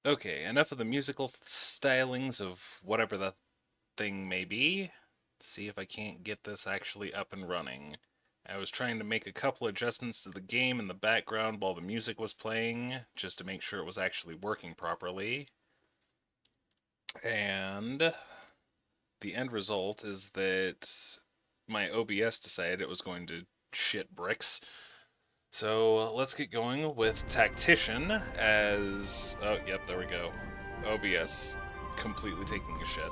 Okay, enough of the musical stylings of whatever that thing may be. See if I can't get this actually up and running. I was trying to make a couple adjustments to the game in the background while the music was playing, just to make sure it was actually working properly. And the end result is that my OBS decided it was going to shit bricks. So let's get going with Tactician as... Oh, yep, there we go. OBS completely taking a shit.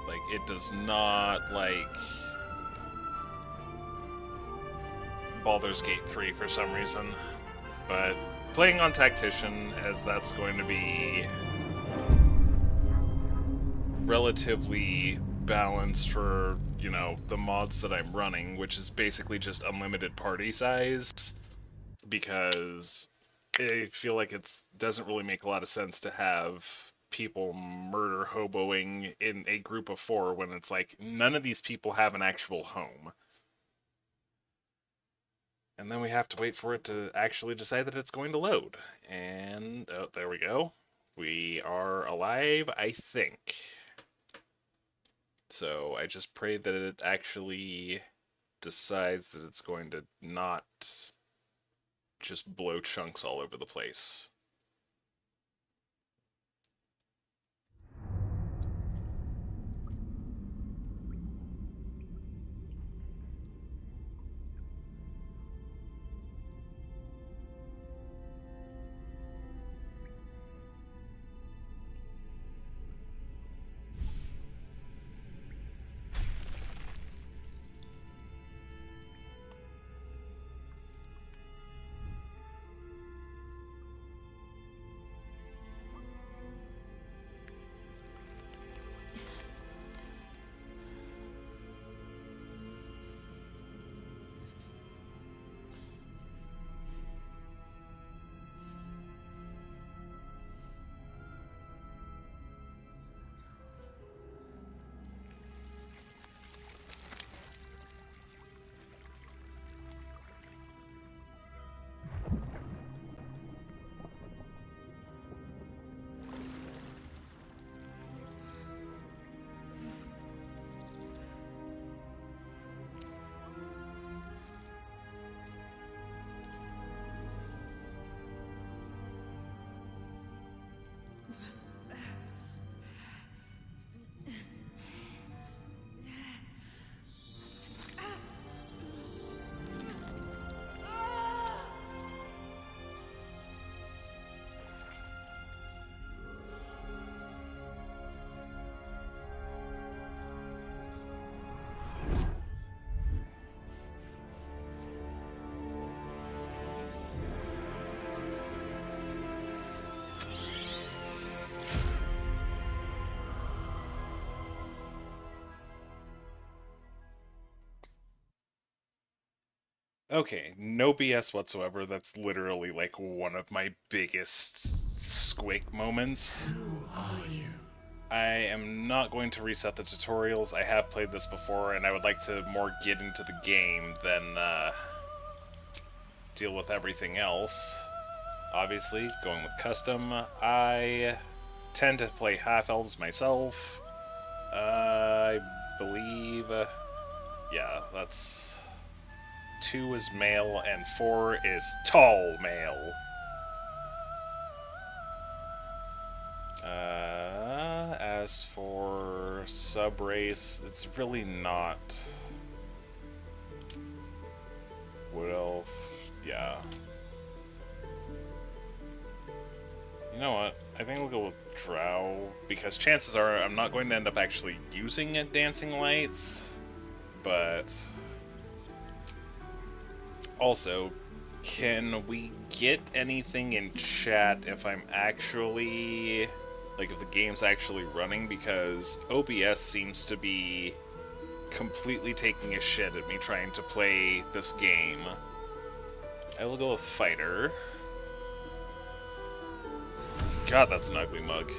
Like, it does not like Baldur's Gate 3 for some reason. But playing on Tactician, as that's going to be relatively balanced for, you know, the mods that I'm running, which is basically just unlimited party size, because I feel like it doesn't really make a lot of sense to have people murder hoboing in a group of 4 when it's like none of these people have an actual home. And then we have to wait for it to actually decide that it's going to load. And, oh, there we go. We are alive, I think. So I just pray that it actually decides that it's going to not just blow chunks all over the place. Okay, no BS whatsoever. That's literally like one of my biggest squeak moments. Who are you? I am not going to reset the tutorials. I have played this before, and I would like to more get into the game than deal with everything else. Obviously, going with custom. I tend to play half-elves myself. I believe... yeah, that's... 2 is male, and 4 is tall male. As for sub-race, it's really not... Wood Elf, yeah. You know what? I think we'll go with Drow, because chances are I'm not going to end up actually using Dancing Lights, but... Also, can we get anything in chat if I'm actually... like, if the game's actually running? Because OBS seems to be completely taking a shit at me trying to play this game. I will go with Fighter. God, that's an ugly mug.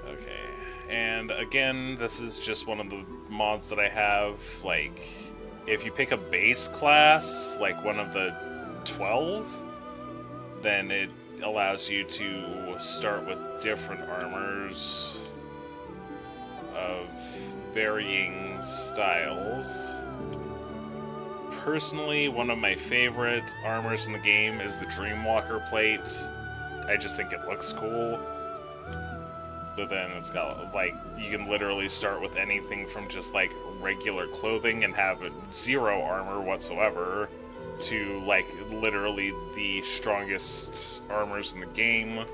Okay. And again, this is just one of the mods that I have. Like, if you pick a base class, like one of the 12, then it allows you to start with different armors of varying styles. Personally, one of my favorite armors in the game is the Dreamwalker plate. I just think it looks cool. But then it's got, like, you can literally start with anything from just, like, regular clothing and have 0 armor whatsoever to, like, literally the strongest armors in the game.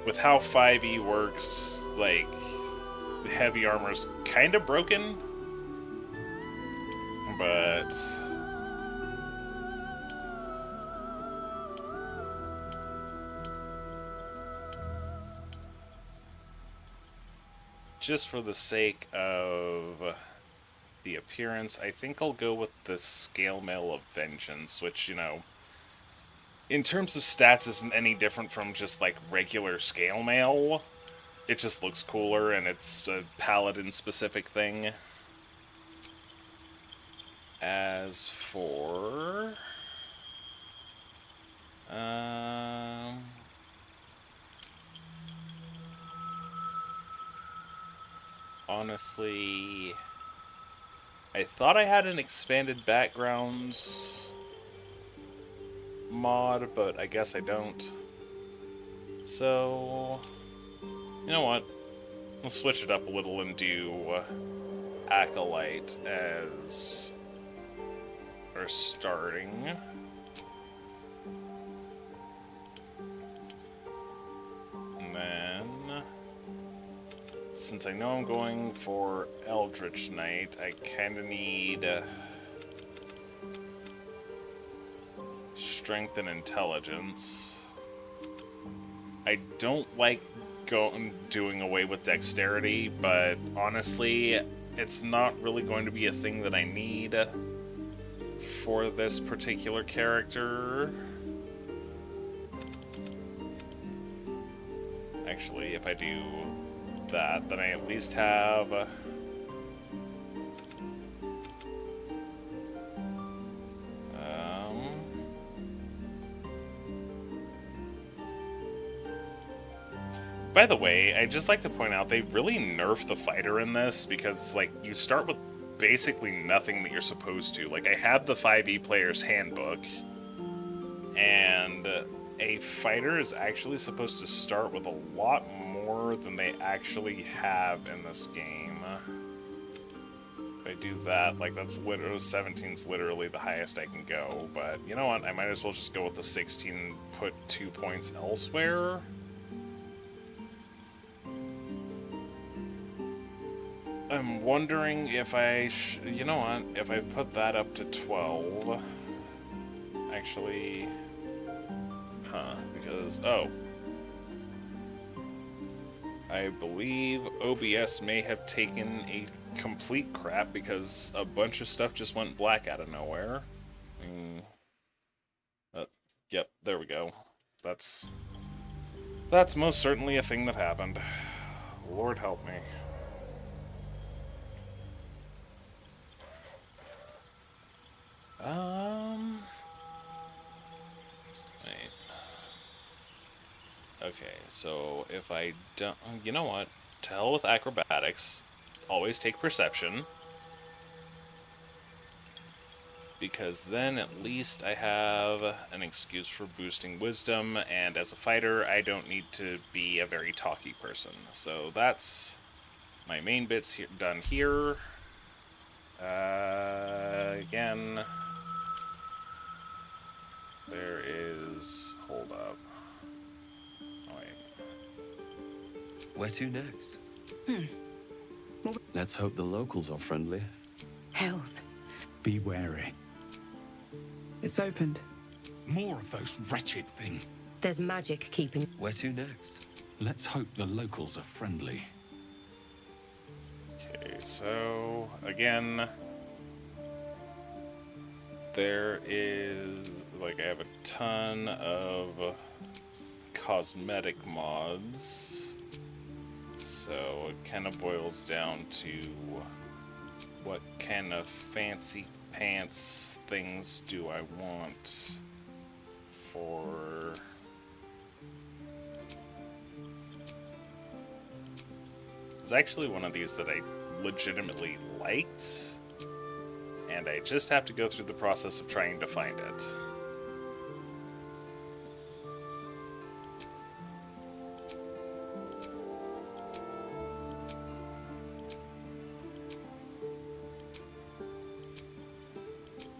With how 5e works, like, heavy armor's kind of broken, but just for the sake of the appearance, I think I'll go with the Scale Mail of Vengeance, which, you know, in terms of stats isn't any different from just, like, regular Scale Mail. It just looks cooler, and it's a paladin-specific thing. As for... honestly, I thought I had an expanded backgrounds mod, but I guess I don't. So, you know what? We'll switch it up a little and do Acolyte as our starting. And then, since I know I'm going for Eldritch Knight, I kind of need Strength and Intelligence. I don't like doing away with Dexterity, but honestly, it's not really going to be a thing that I need for this particular character. Actually, if I do that, then I at least have by the way, I'd just like to point out they really nerfed the fighter in this because, like, you start with basically nothing that you're supposed to. Like, I had the 5e player's handbook, and a fighter is actually supposed to start with a lot more than they actually have in this game. If I do that, like, that's literally 17's literally the highest I can go, but you know what? I might as well just go with the 16 and put 2 points elsewhere. I'm wondering if I you know what, if I put that up to 12, actually, because, oh, I believe OBS may have taken a complete crap because a bunch of stuff just went black out of nowhere. Yep, there we go. That's most certainly a thing that happened. Lord help me. Wait. Okay, so if I don't... You know what? To hell with acrobatics. Always take perception. Because then at least I have an excuse for boosting wisdom, and as a fighter, I don't need to be a very talky person. So that's my main bits here, done here. Again... There is... Hold up. Oh, wait. Where to next? Let's hope the locals are friendly. Hells. Be wary. It's opened. More of those wretched things. There's magic keeping... Where to next? Let's hope the locals are friendly. Okay, so... Again... There is, like, I have a ton of cosmetic mods, so it kind of boils down to what kind of fancy pants things do I want for was actually one of these that I legitimately liked, and I just have to go through the process of trying to find it.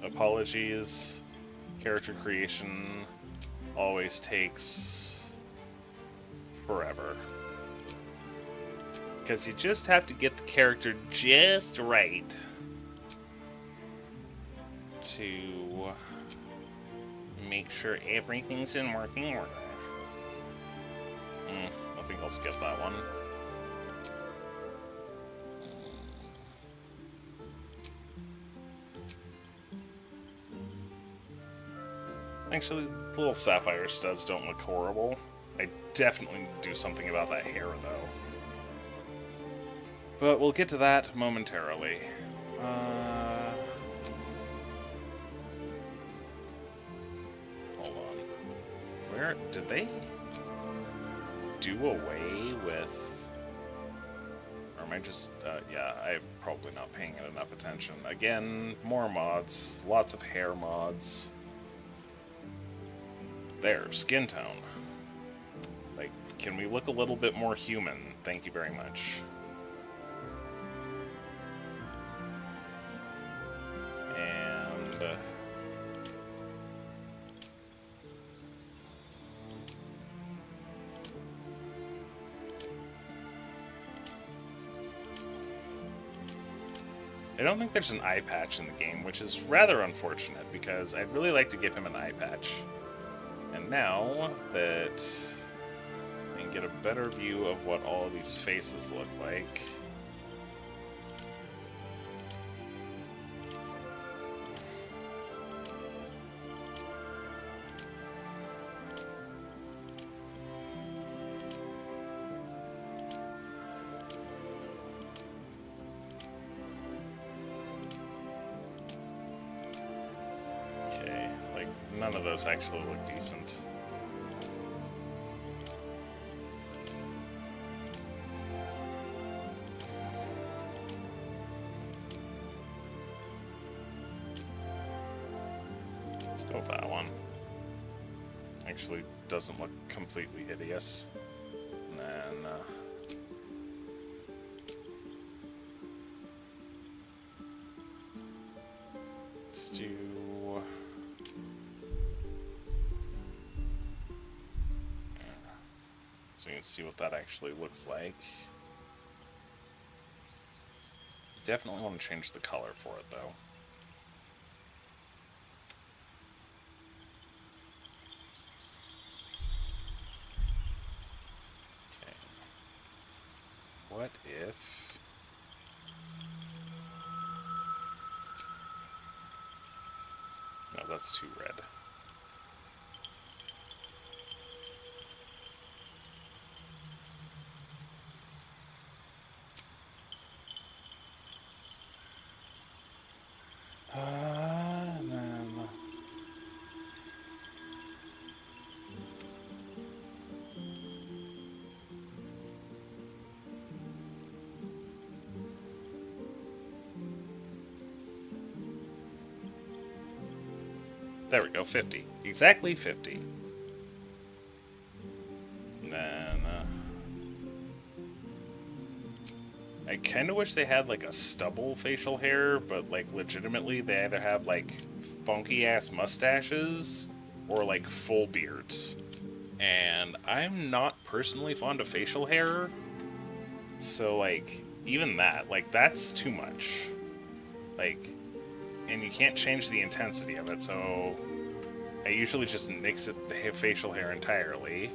Apologies. Character creation always takes forever. Because you just have to get the character just right to make sure everything's in working order. I think I'll skip that one. Actually, the little sapphire studs don't look horrible. I definitely need to do something about that hair, though. But we'll get to that momentarily. Hold on. Where did they do away with... Or am I just... yeah, I'm probably not paying it enough attention. Again, more mods. Lots of hair mods. There, skin tone. Like, can we look a little bit more human? Thank you very much. And... I don't think there's an eye patch in the game, which is rather unfortunate, because I'd really like to give him an eye patch. And now that I can get a better view of what all of these faces look like. Okay, like none of those actually look decent. Let's go with that one. Actually, doesn't look completely hideous. And then, let's do... So you can see what that actually looks like. Definitely want to change the color for it, though. Okay. What if... No, that's too red. And then... There we go, 50. Exactly 50. And then... I kind of wish they had, like, a stubble facial hair, but, like, legitimately, they either have, like, funky-ass mustaches or, like, full beards. And I'm not personally fond of facial hair, so, like, even that, like, that's too much. Like, and you can't change the intensity of it, so I usually just nix it, the facial hair entirely.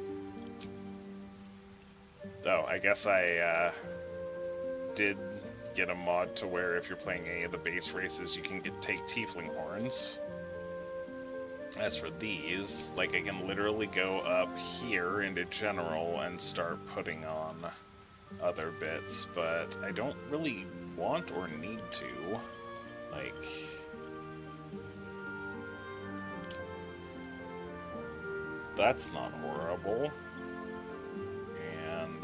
Oh, I guess I, did get a mod to where if you're playing any of the base races, you can take tiefling horns. As for these, like, I can literally go up here into general and start putting on other bits, but I don't really want or need to. Like... That's not horrible. And,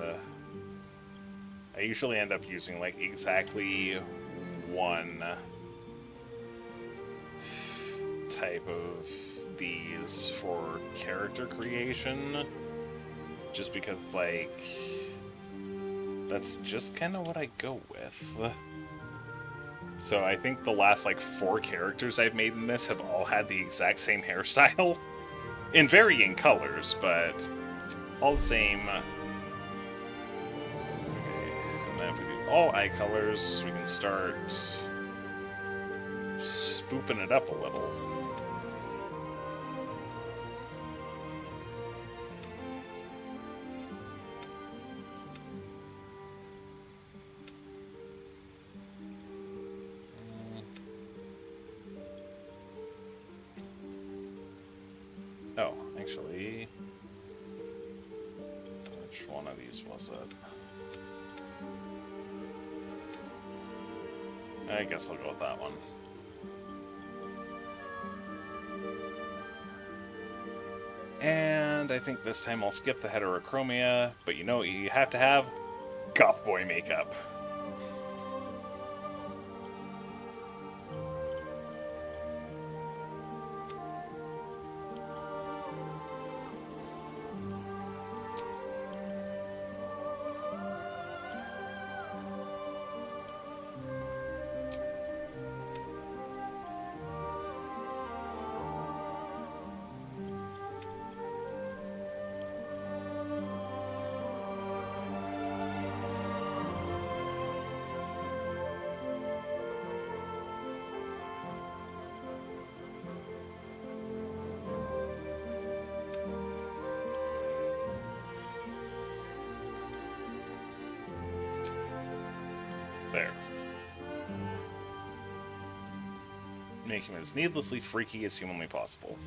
I usually end up using like exactly one type of these for character creation, just because it's like that's just kind of what I go with. So I think the last like 4 characters I've made in this have all had the exact same hairstyle in varying colors, but all the same. Okay, and then if we do all eye colors, we can start spooping it up a little. Oh, actually, which one of these was it? I guess I'll go with that one. And I think this time I'll skip the heterochromia, but you know what you have to have? Goth boy makeup. There. Make him as needlessly freaky as humanly possible.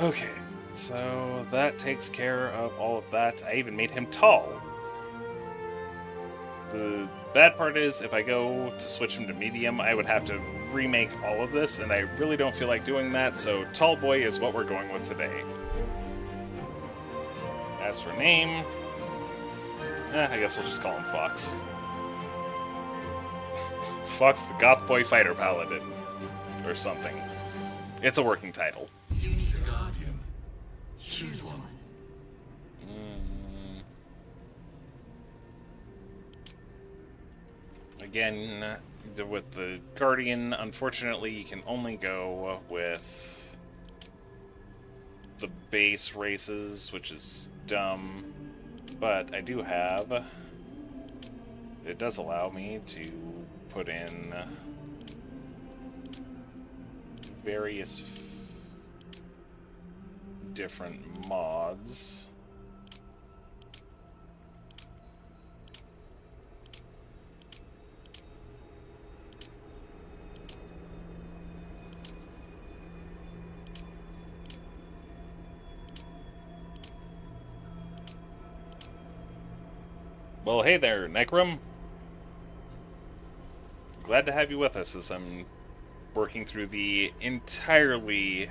Okay, so that takes care of all of that. I even made him tall. The bad part is, if I go to switch him to medium, I would have to remake all of this, and I really don't feel like doing that, so Tall Boy is what we're going with today. As for name, I guess we'll just call him Fox. Fox the Goth Boy Fighter Paladin. Or something. It's a working title. You need a guardian. Choose one. Again, with the Guardian, unfortunately, you can only go with the base races, which is dumb. But I do have... It does allow me to put in various different mods. Well, hey there, Necrum. Glad to have you with us as I'm working through the entirely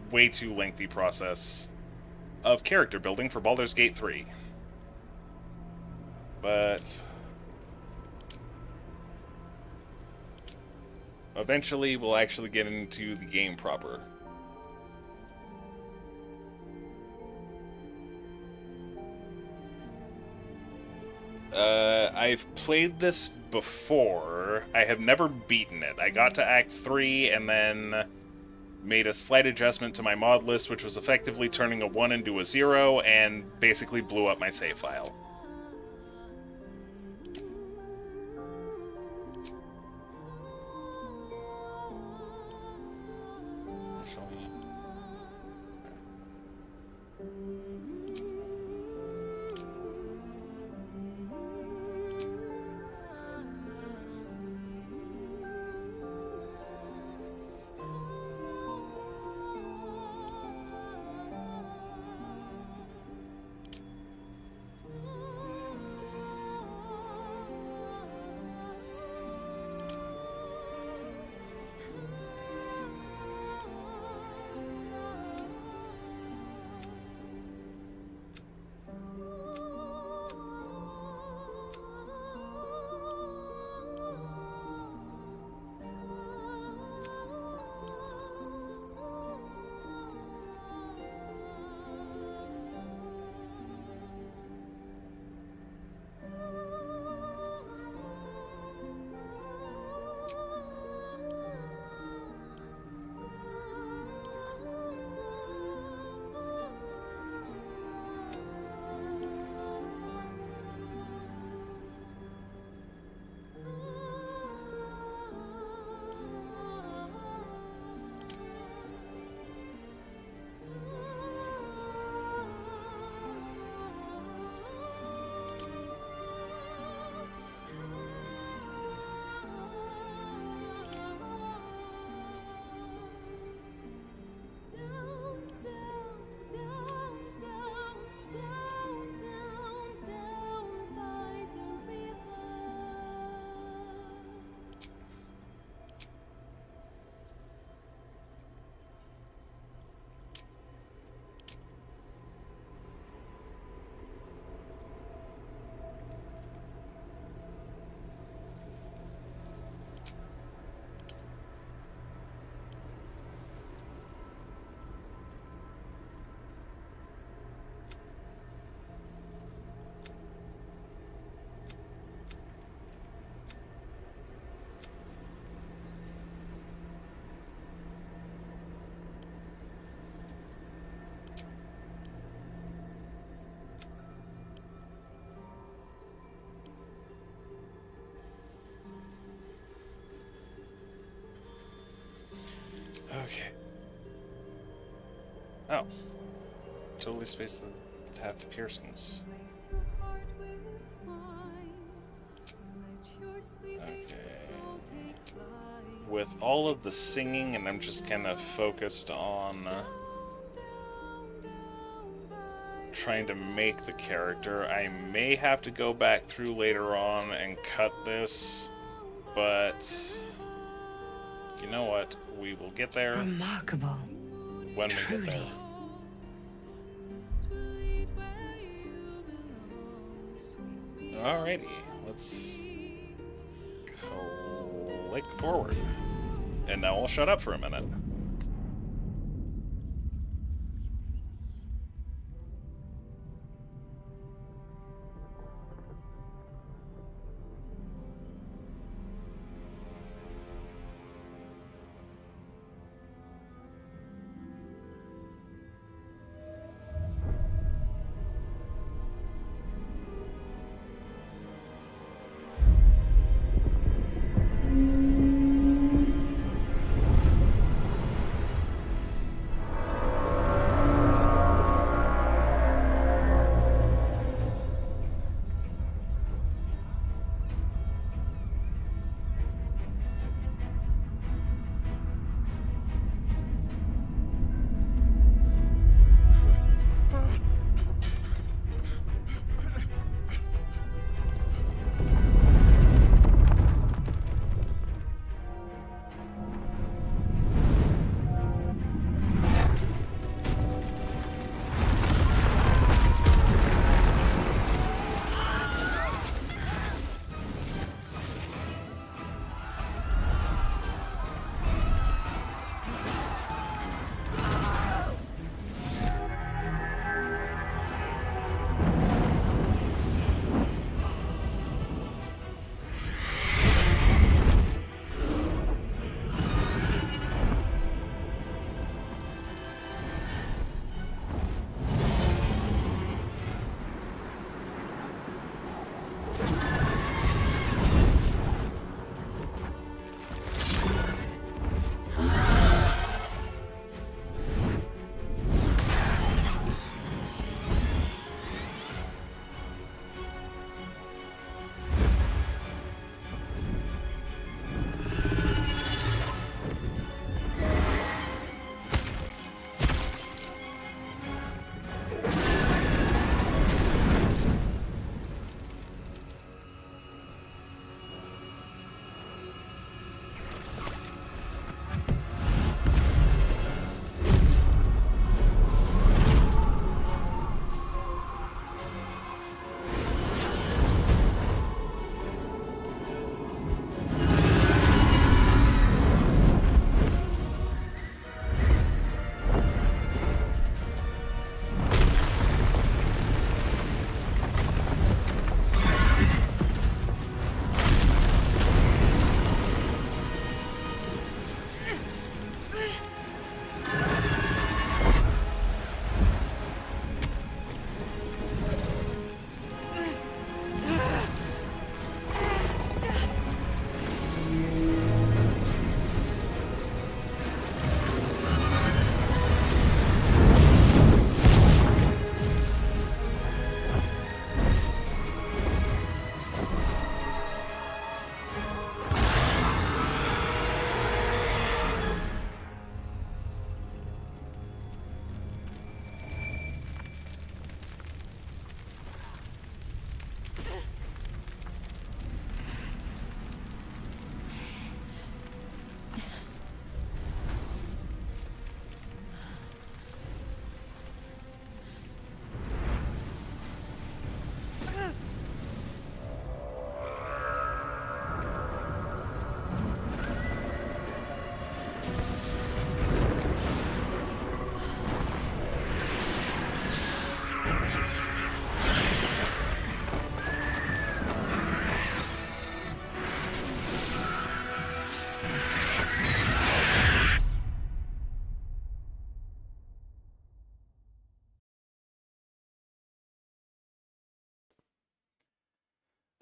way too lengthy process of character building for Baldur's Gate 3. But eventually we'll actually get into the game proper. I've played this before. I have never beaten it. I got to Act 3 and then made a slight adjustment to my mod list, which was effectively turning a 1 into a 0, and basically blew up my save file. totally spaced the to have piercings. Okay. With all of the singing, and I'm just kind of focused on trying to make the character, I may have to go back through later on and cut this, but you know what? We will get there Remarkable. when we get there. Alrighty, let's click forward. And now I'll shut up for a minute.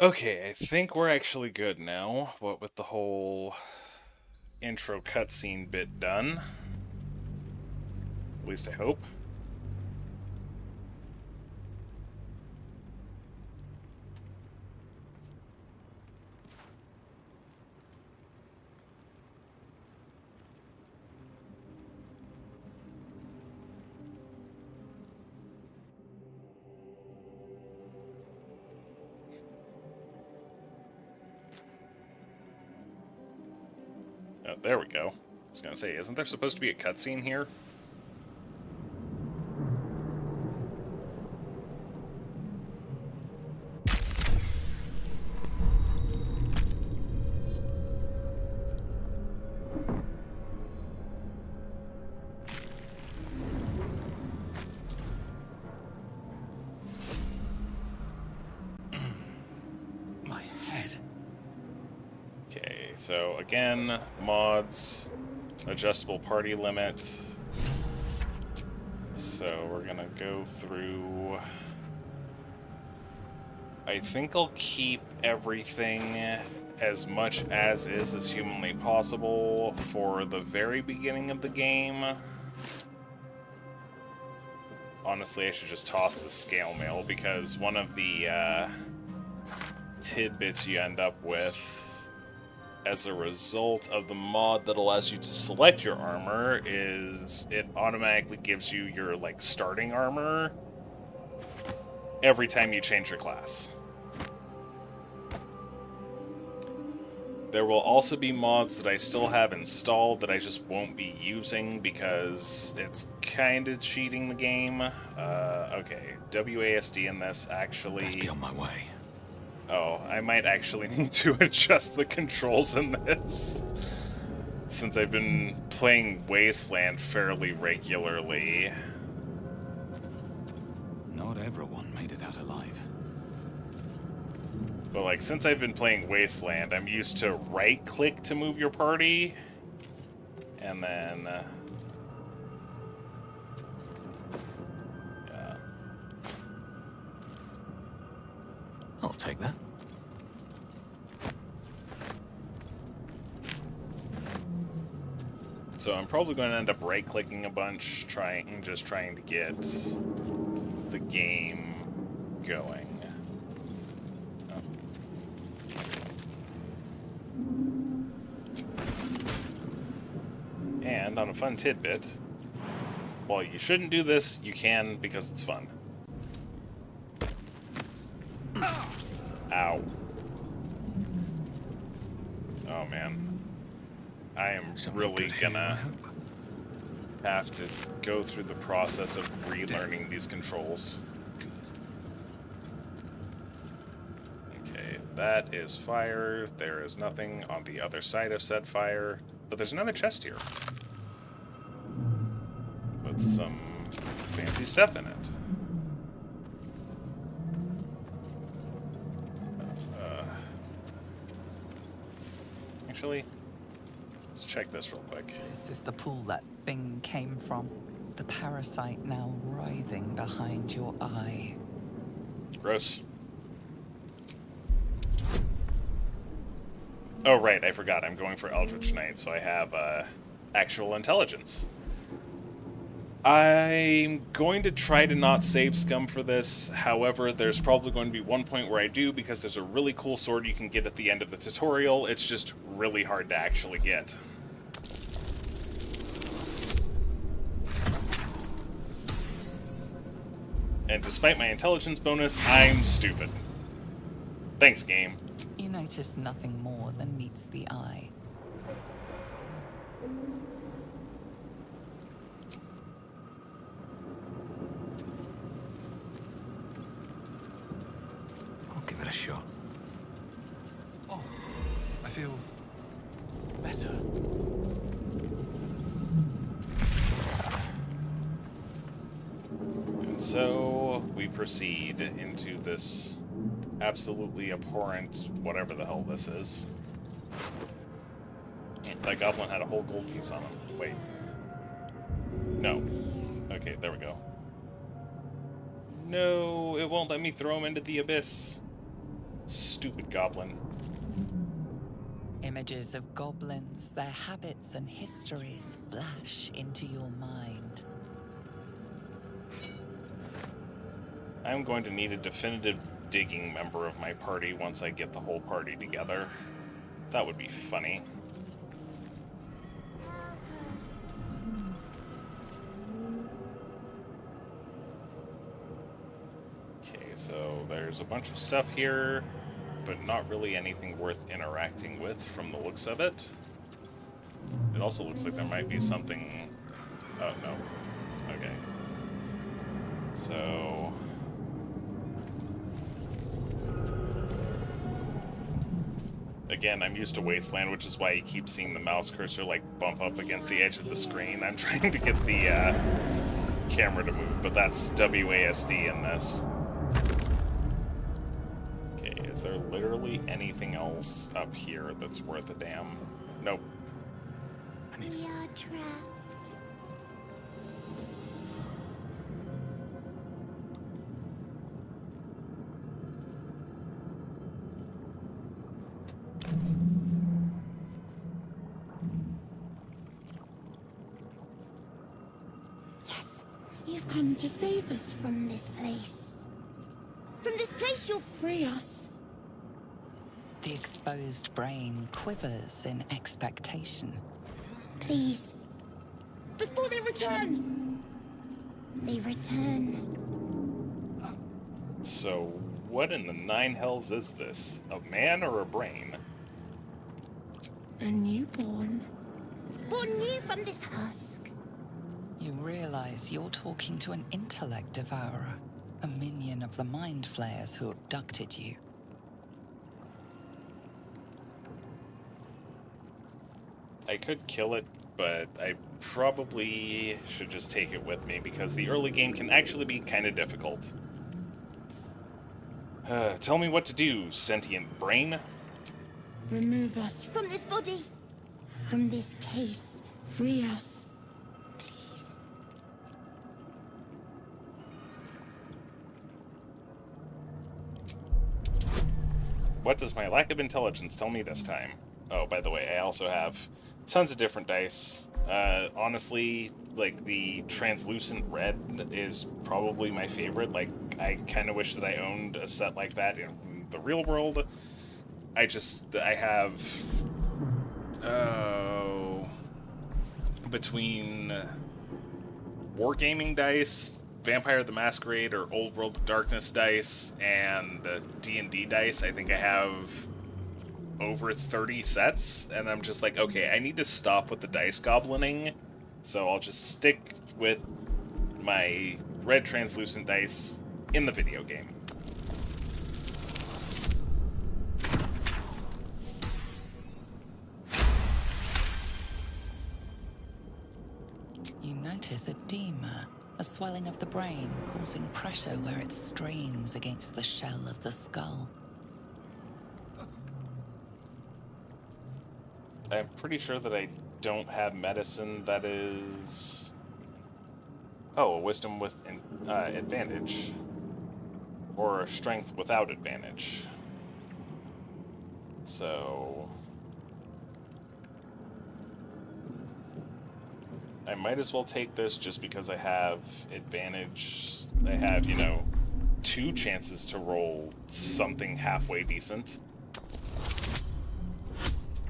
Okay, I think we're actually good now, what with the whole intro cutscene bit done. At least I hope. Oh, there we go. I was gonna say, isn't there supposed to be a cutscene here? So again, mods, adjustable party limit. So we're gonna go through. I think I'll keep everything as much as humanly possible for the very beginning of the game. Honestly, I should just toss the scale mail because one of the tidbits you end up with as a result of the mod that allows you to select your armor is it automatically gives you your, like, starting armor every time you change your class. There will also be mods that I still have installed that I just won't be using because it's kind of cheating the game. Okay, WASD in this actually... Best be on my way. Oh, I might actually need to adjust the controls in this. Since I've been playing Wasteland fairly regularly. Not everyone made it out alive. But, like, since I've been playing Wasteland, I'm used to right-click to move your party. And then... yeah. I'll take that. So I'm probably going to end up right-clicking a bunch, just trying to get the game going. And on a fun tidbit, while you shouldn't do this, you can because it's fun. Ow. Oh man. I am really gonna have to go through the process of relearning these controls. Okay, that is fire. There is nothing on the other side of said fire. But there's another chest here. With some fancy stuff in it. Actually, let's check this real quick. This is the pool that thing came from. The parasite now writhing behind your eye. Gross. Oh, right, I forgot. I'm going for Eldritch Knight, so I have actual intelligence. I'm going to try to not save scum for this. However, there's probably going to be one point where I do because there's a really cool sword you can get at the end of the tutorial. It's just really hard to actually get. And despite my intelligence bonus, I'm stupid. Thanks, game. You notice nothing more than meets the eye. I'll give it a shot. Oh, I feel better. And so we proceed into this absolutely abhorrent whatever the hell this is. That goblin had a whole gold piece on him. Wait. No. Okay, there we go. No, it won't let me throw him into the abyss. Stupid goblin. Images of goblins, their habits and histories flash into your mind. I'm going to need a definitive digging member of my party once I get the whole party together. That would be funny. Okay, so there's a bunch of stuff here, but not really anything worth interacting with from the looks of it. It also looks like there might be something... Oh, no. Okay. So... Again, I'm used to Wasteland, which is why you keep seeing the mouse cursor, like, bump up against the edge of the screen. I'm trying to get the, camera to move, but that's WASD in this. Okay, is there literally anything else up here that's worth a damn? Nope. We are trapped. Yes, you've come to save us from this place. From this place, you'll free us. The exposed brain quivers in expectation. Please. Before they return. They return. So, what in the nine hells is this? A man or a brain? A newborn. Born new from this husk. You realize you're talking to an intellect devourer, a minion of the mind flayers who abducted you. I could kill it, but I probably should just take it with me because the early game can actually be kind of difficult. Tell me what to do, sentient brain. Remove us from this body. From this case. Free us. Please. What does my lack of intelligence tell me this time? Oh, by the way, I also have tons of different dice. Honestly, like, the translucent red is probably my favorite. Like, I kind of wish that I owned a set like that in the real world. I have... between Wargaming dice, Vampire the Masquerade, or Old World of Darkness dice, and D&D dice, I think I have over 30 sets, and I'm just like, okay, I need to stop with the dice goblining, so I'll just stick with my red translucent dice in the video game. You notice edema, a swelling of the brain causing pressure where it strains against the shell of the skull. I'm pretty sure that I don't have medicine that is... Oh, a wisdom with advantage. Or a strength without advantage. So... I might as well take this just because I have advantage. I have, 2 chances to roll something halfway decent.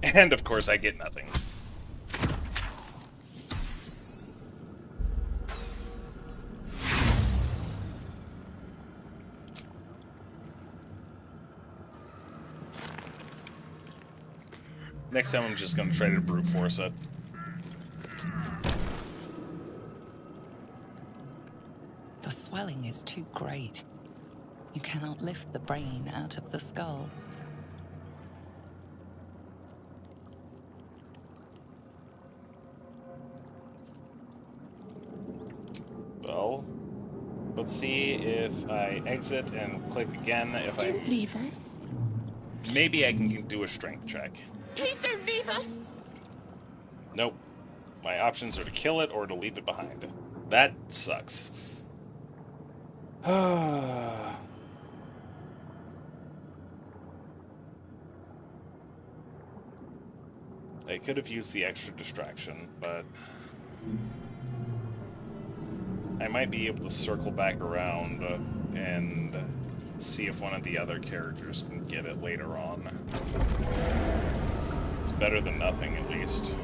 And of course I get nothing. Next time I'm just gonna try to brute force it. The swelling is too great. You cannot lift the brain out of the skull. Well, let's see if I exit and click again. If Don't leave us. Maybe I can do a strength check. Please don't leave us. Nope. My options are to kill it or to leave it behind. That sucks. I could have used the extra distraction, but I might be able to circle back around and see if one of the other characters can get it later on. It's better than nothing, at least.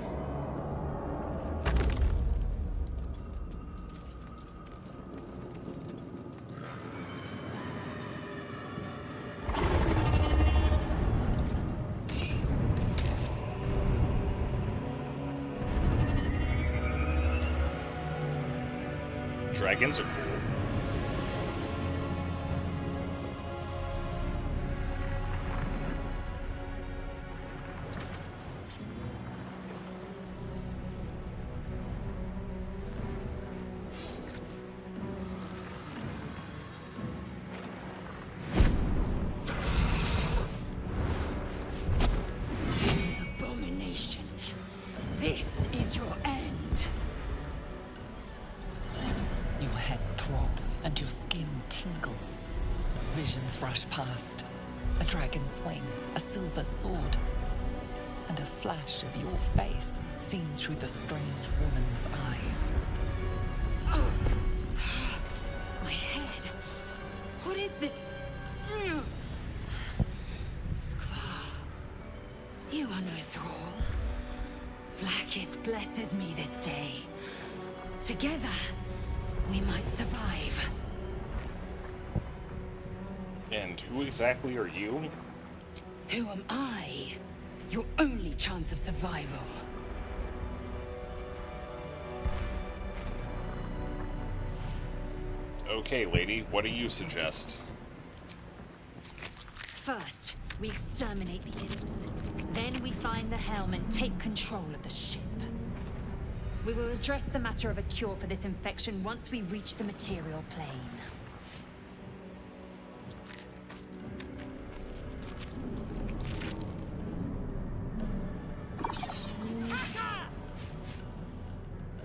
Dragons are cool. Abomination. This is your end. Your head throbs and your skin tingles. Visions rush past. A dragon's wing, a silver sword, and a flash of your face seen through the strange woman's eyes. My head. What is this? Skvar. You are no thrall. Vlaakith blesses me this day. Together, we might survive. And who exactly are you? Who am I? Your only chance of survival. Okay, lady, what do you suggest? First, we exterminate the imps. Then we find the helm and take control of the ship. We will address the matter of a cure for this infection once we reach the material plane.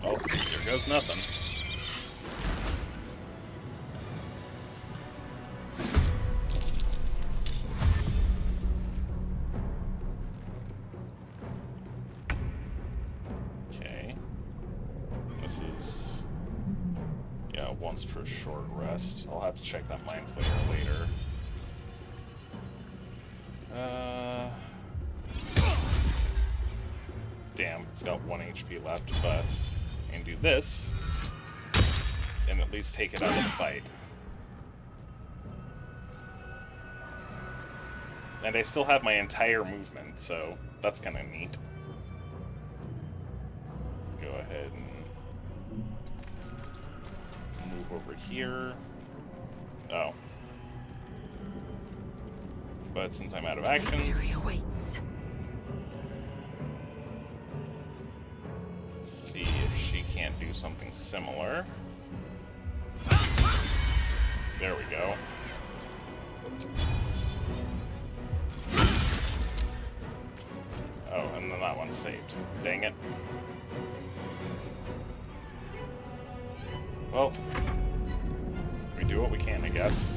Oh, here goes nothing. Okay. This is... yeah, once per short rest. I'll have to check that mind flayer later. Damn, it's got 1 HP left, but I can do this and at least take it out of the fight. And I still have my entire movement, so that's kind of neat. Go ahead and move over here. Oh. But since I'm out of actions... Victory awaits. Let's see if she can't do something similar. There we go. Oh, and then that one's saved. Dang it. Well, we do what we can, I guess.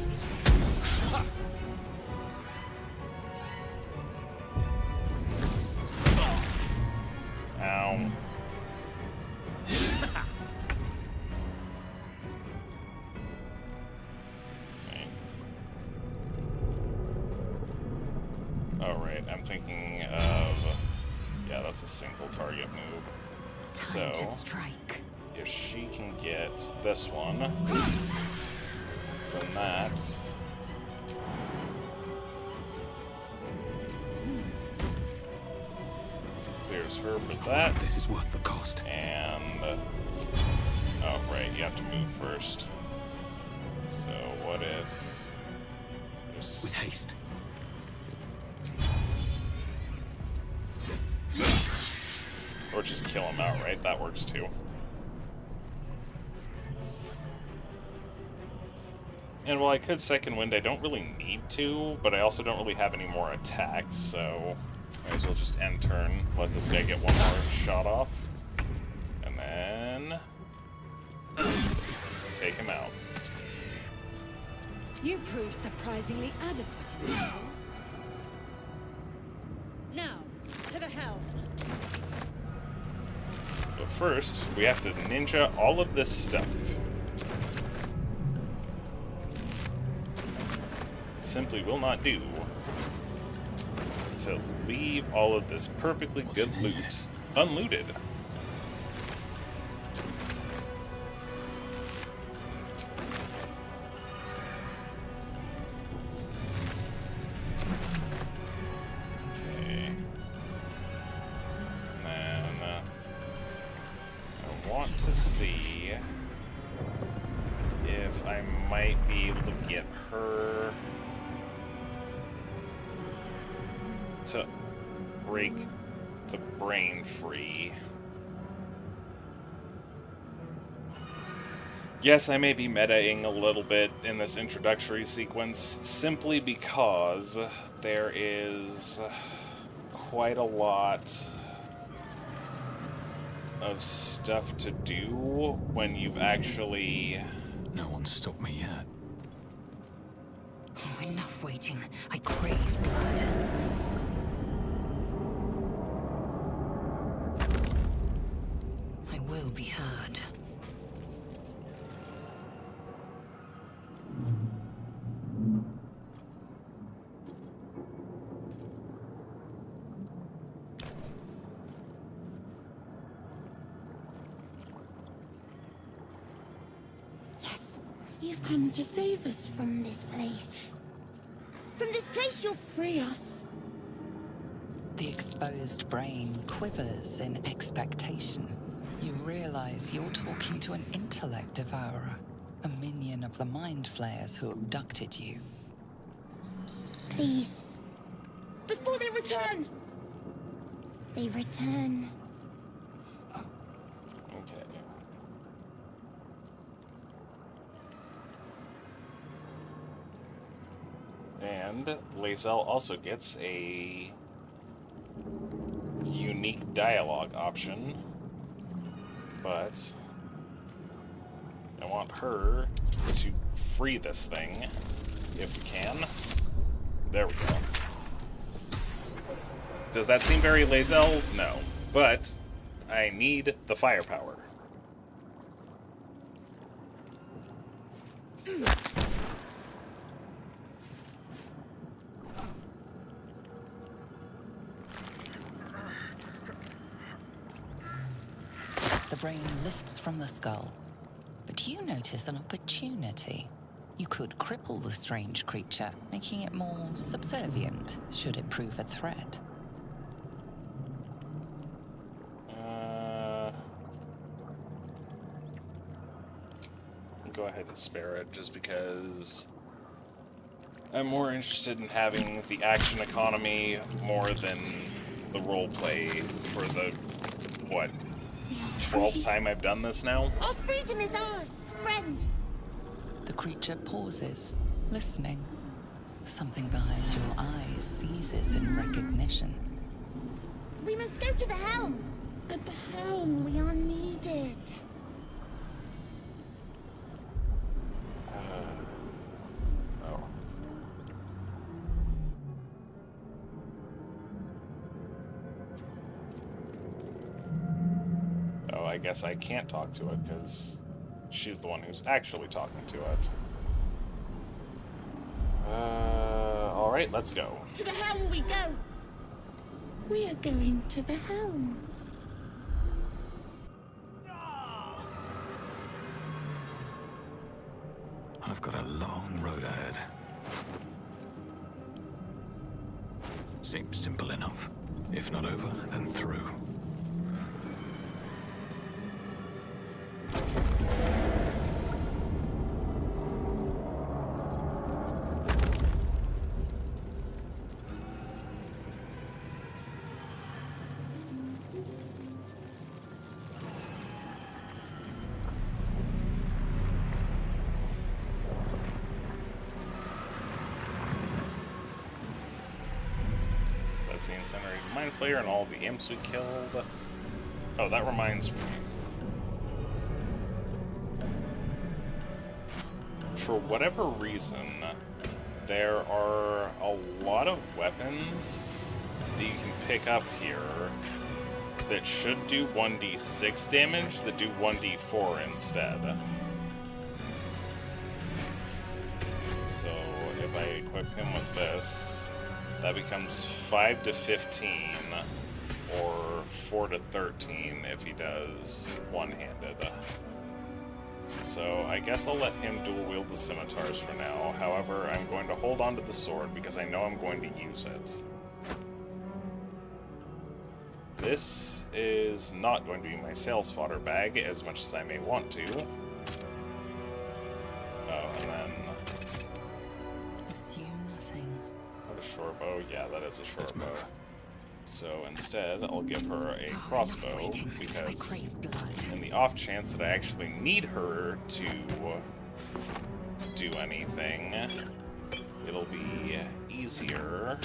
Ow. Alright, I'm thinking of... yeah, that's a single target move. So, Time to strike. if she can get this one, then that... clears her for that. This is worth the cost. And... oh, right, you have to move first. So, what if... just... With haste. or just kill him outright, that works too. And while I could second wind, I don't really need to, but I also don't really have any more attacks, so might as well just end turn, let this guy get one more shot off, and then take him out. You proved surprisingly adequate in this role. Now, to the helm. But first, we have to ninja all of this stuff. It simply will not do to leave all of this perfectly good loot unlooted. Okay. And then I want to see I might be able to get her to break the brain free. Yes, I may be metaing a little bit in this introductory sequence, simply because there is quite a lot of stuff to do when you've actually... No one's stopped me yet. Oh, enough waiting. I crave blood. I will be heard. Yes, you've come to save us from this place. From this place you'll free us. The exposed brain quivers in expectation. You realize you're talking to an intellect devourer, a minion of the mind flayers who abducted you. Please. Before they return. They return. Okay. And Lae'zel also gets a unique dialogue option, but I want her to free this thing, if we can. There we go. Does that seem very Lae'zel? No. But I need the firepower. The brain lifts from the skull, but you notice an opportunity. You could cripple the strange creature, making it more subservient, should it prove a threat. Go ahead and spare it, just because I'm more interested in having the action economy more than the roleplay for the, what, 12th time I've done this now? Our freedom is ours, friend. The creature pauses, listening. Something behind your eyes seizes in recognition. We must go to the helm. At the helm, we are needed. Oh. Oh, I guess I can't talk to it, because she's the one who's actually talking to it. Alright, let's go. To the helm we go. We are going to the helm. I've got a long road ahead. Seems simple enough. If not over, then through. That's the incinerated mind flayer and all the imps we killed. Oh, that reminds me. For whatever reason, there are a lot of weapons that you can pick up here that should do 1d6 damage that do 1d4 instead. So if I equip him with this, that becomes 5 to 15 or 4 to 13 if he does one-handed. So I guess I'll let him dual wield the scimitars for now. However, I'm going to hold on to the sword because I know I'm going to use it. This is not going to be my sales fodder bag as much as I may want to. Oh. short bow? Yeah, that is a short Let's bow. move. So instead, I'll give her a I'm crossbow, waiting. I because crave blood. in the off chance that I actually need her to do anything, it'll be easier.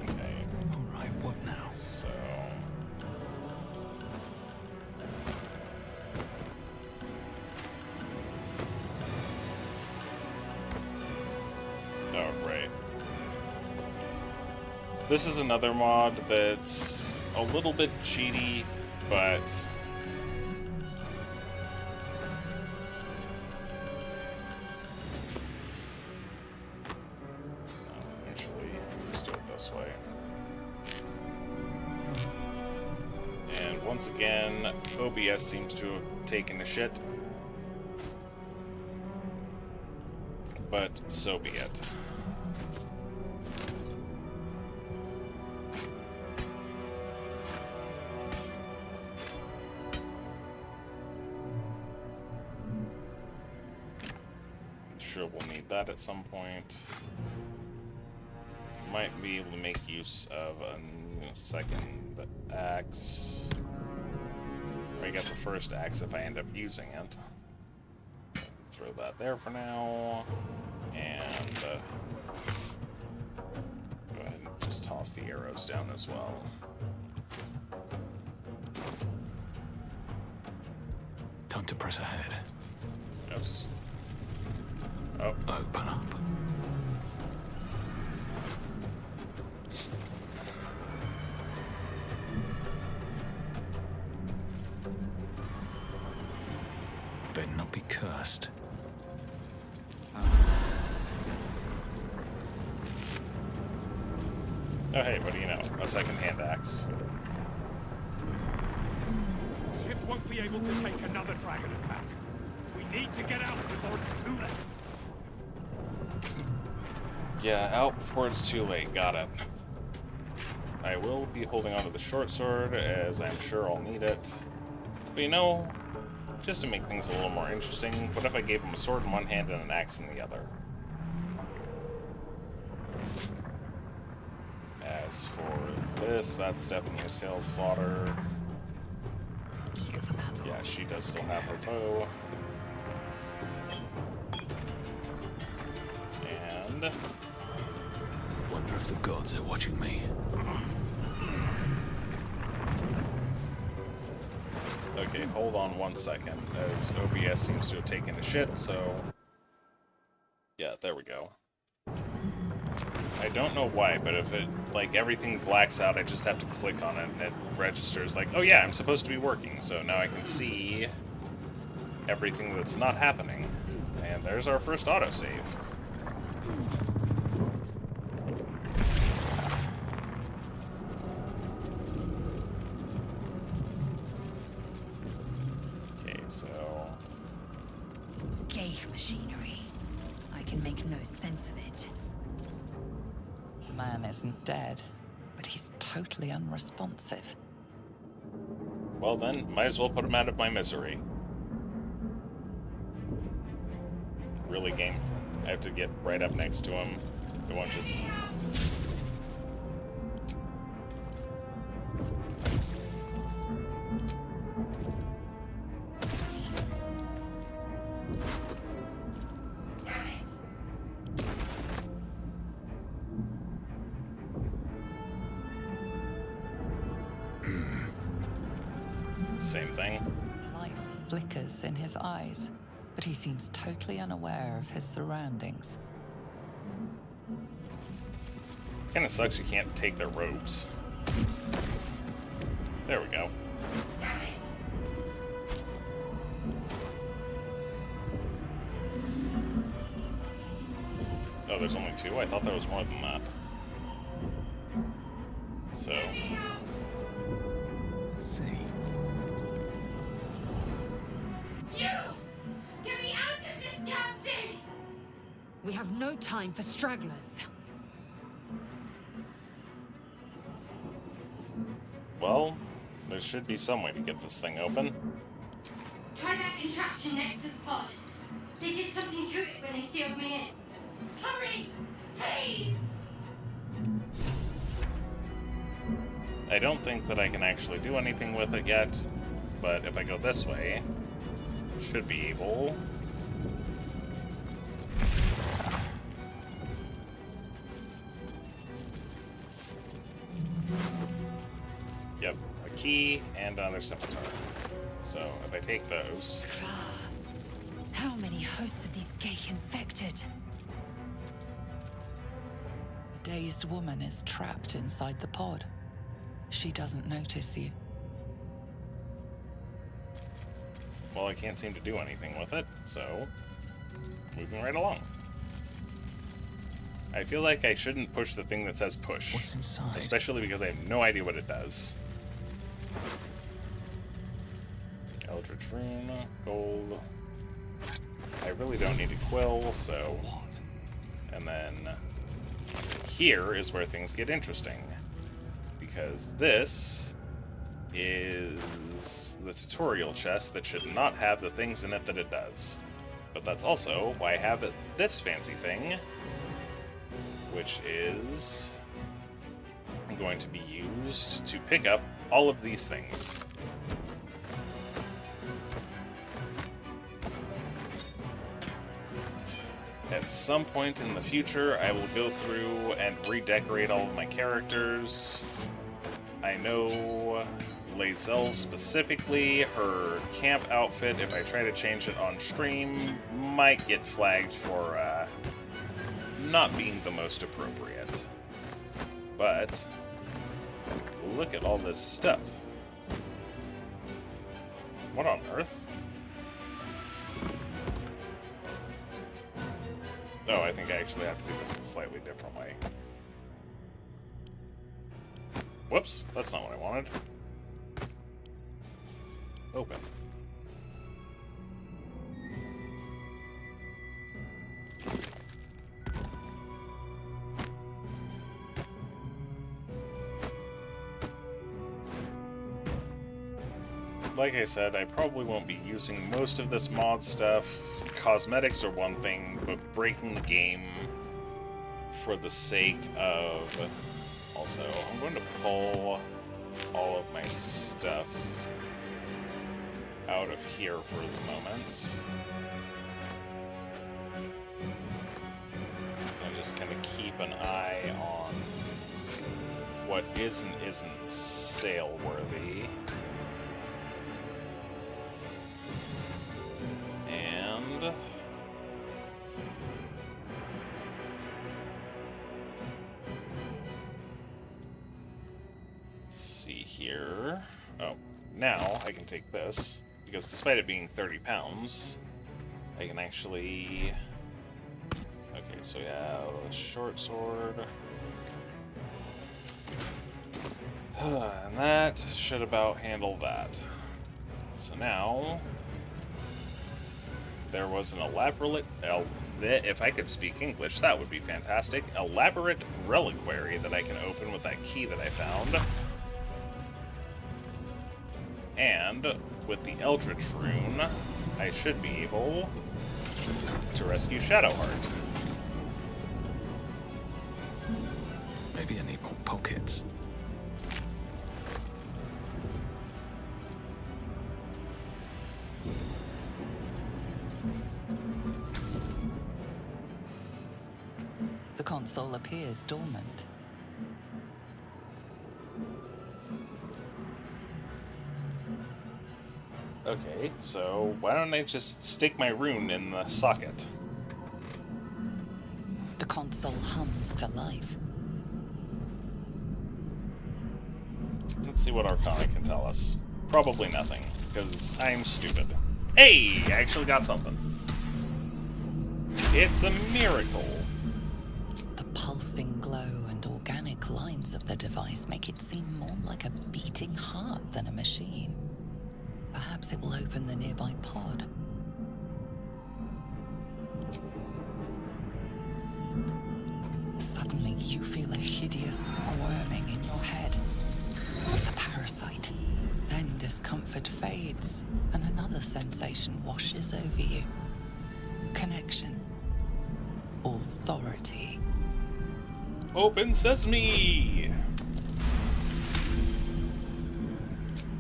Okay, Alright, what now? so... Oh, right. This is another mod that's a little bit cheaty, but... Actually, let's do it this way. And once again, OBS seems to have taken a shit. But so be it. Sure, we'll need that at some point. Might be able to make use of a second axe. Or I guess a first axe if I end up using it. Throw that there for now. And go ahead and just toss the arrows down as well. Time to press ahead. Oops. Oh. Open up. Better not be cursed. Oh hey, what do you know? A second-hand axe. Ship won't be able to take another dragon attack. We need to get out before it's too late. Yeah, out before it's too late. Got it. I will be holding onto the short sword, as I'm sure I'll need it. But you know, just to make things a little more interesting, what if I gave him a sword in one hand and an axe in the other? As for this, that's definitely a sales fodder. Eager for battle. Yeah, she does still have her bow. And... Wonder if the gods are watching me. Okay, hold on 1 second, as OBS seems to have taken a shit, so... Yeah, there we go. I don't know why, but if it, like, everything blacks out, I just have to click on it, and it registers like, oh yeah, I'm supposed to be working, so now I can see everything that's not happening. And there's our first autosave. Okay, so... Ghaik machinery. I can make no sense of it. The man isn't dead, but he's totally unresponsive. Well then, might as well put him out of my misery. Really, game? I have to get right up next to him. I won't just... Same thing. Life flickers in his eyes, but he seems totally unaware of his surroundings. Kinda sucks you can't take their robes. There we go. Oh, there's only two? I thought there was more than that. So... Let's see. You! Get me out of this damn thing! We have no time for stragglers. Well, there should be some way to get this thing open. Try that contraption next to the pod. They did something to it when they sealed me in. Hurry! Please! I don't think that I can actually do anything with it yet, but if I go this way, I should be able. Yep, a key and another scimitar. So if I take those. How many hosts of these gay infected? A dazed woman is trapped inside the pod. She doesn't notice you. Well, I can't seem to do anything with it, so moving right along. I feel like I shouldn't push the thing that says push. What's inside? Especially because I have no idea what it does. Eldritch Rune, gold. I really don't need a quill, so... And then here is where things get interesting. Because this is the tutorial chest that should not have the things in it that it does. But that's also why I have this fancy thing, which is going to be used to pick up all of these things. At some point in the future, I will go through and redecorate all of my characters. I know Lae'zel specifically, her camp outfit, if I try to change it on stream, might get flagged for not being the most appropriate. But look at all this stuff. What on earth? Oh, I think I actually have to do this a slightly different way. Whoops, that's not what I wanted. Open. Like I said, I probably won't be using most of this mod stuff. Cosmetics are one thing, but breaking the game for the sake of... Also, I'm going to pull all of my stuff out of here for the moment. And just kind of keep an eye on what is and isn't sale-worthy. And... let's see here. Oh, now I can take this, because despite it being 30 pounds, I can actually... Okay, so yeah, a short sword. And that should about handle that. So now... there was an elaborate... if I could speak English, that would be fantastic. Elaborate reliquary that I can open with that key that I found. And with the Eldritch Rune, I should be able to rescue Shadowheart. Maybe I need more pockets. The console appears dormant. Okay, so why don't I just stick my rune in the socket? The console hums to life. Let's see what Arcana can tell us. Probably nothing, because I'm stupid. Hey! I actually got something. It's a miracle. The pulsing glow and organic lines of the device make it seem more like a beating heart than a machine. Perhaps it will open the nearby pod. Suddenly, you feel a hideous squirming in your head. A parasite. Then discomfort fades, and another sense sensation washes over you. Connection. Authority. Open sesame!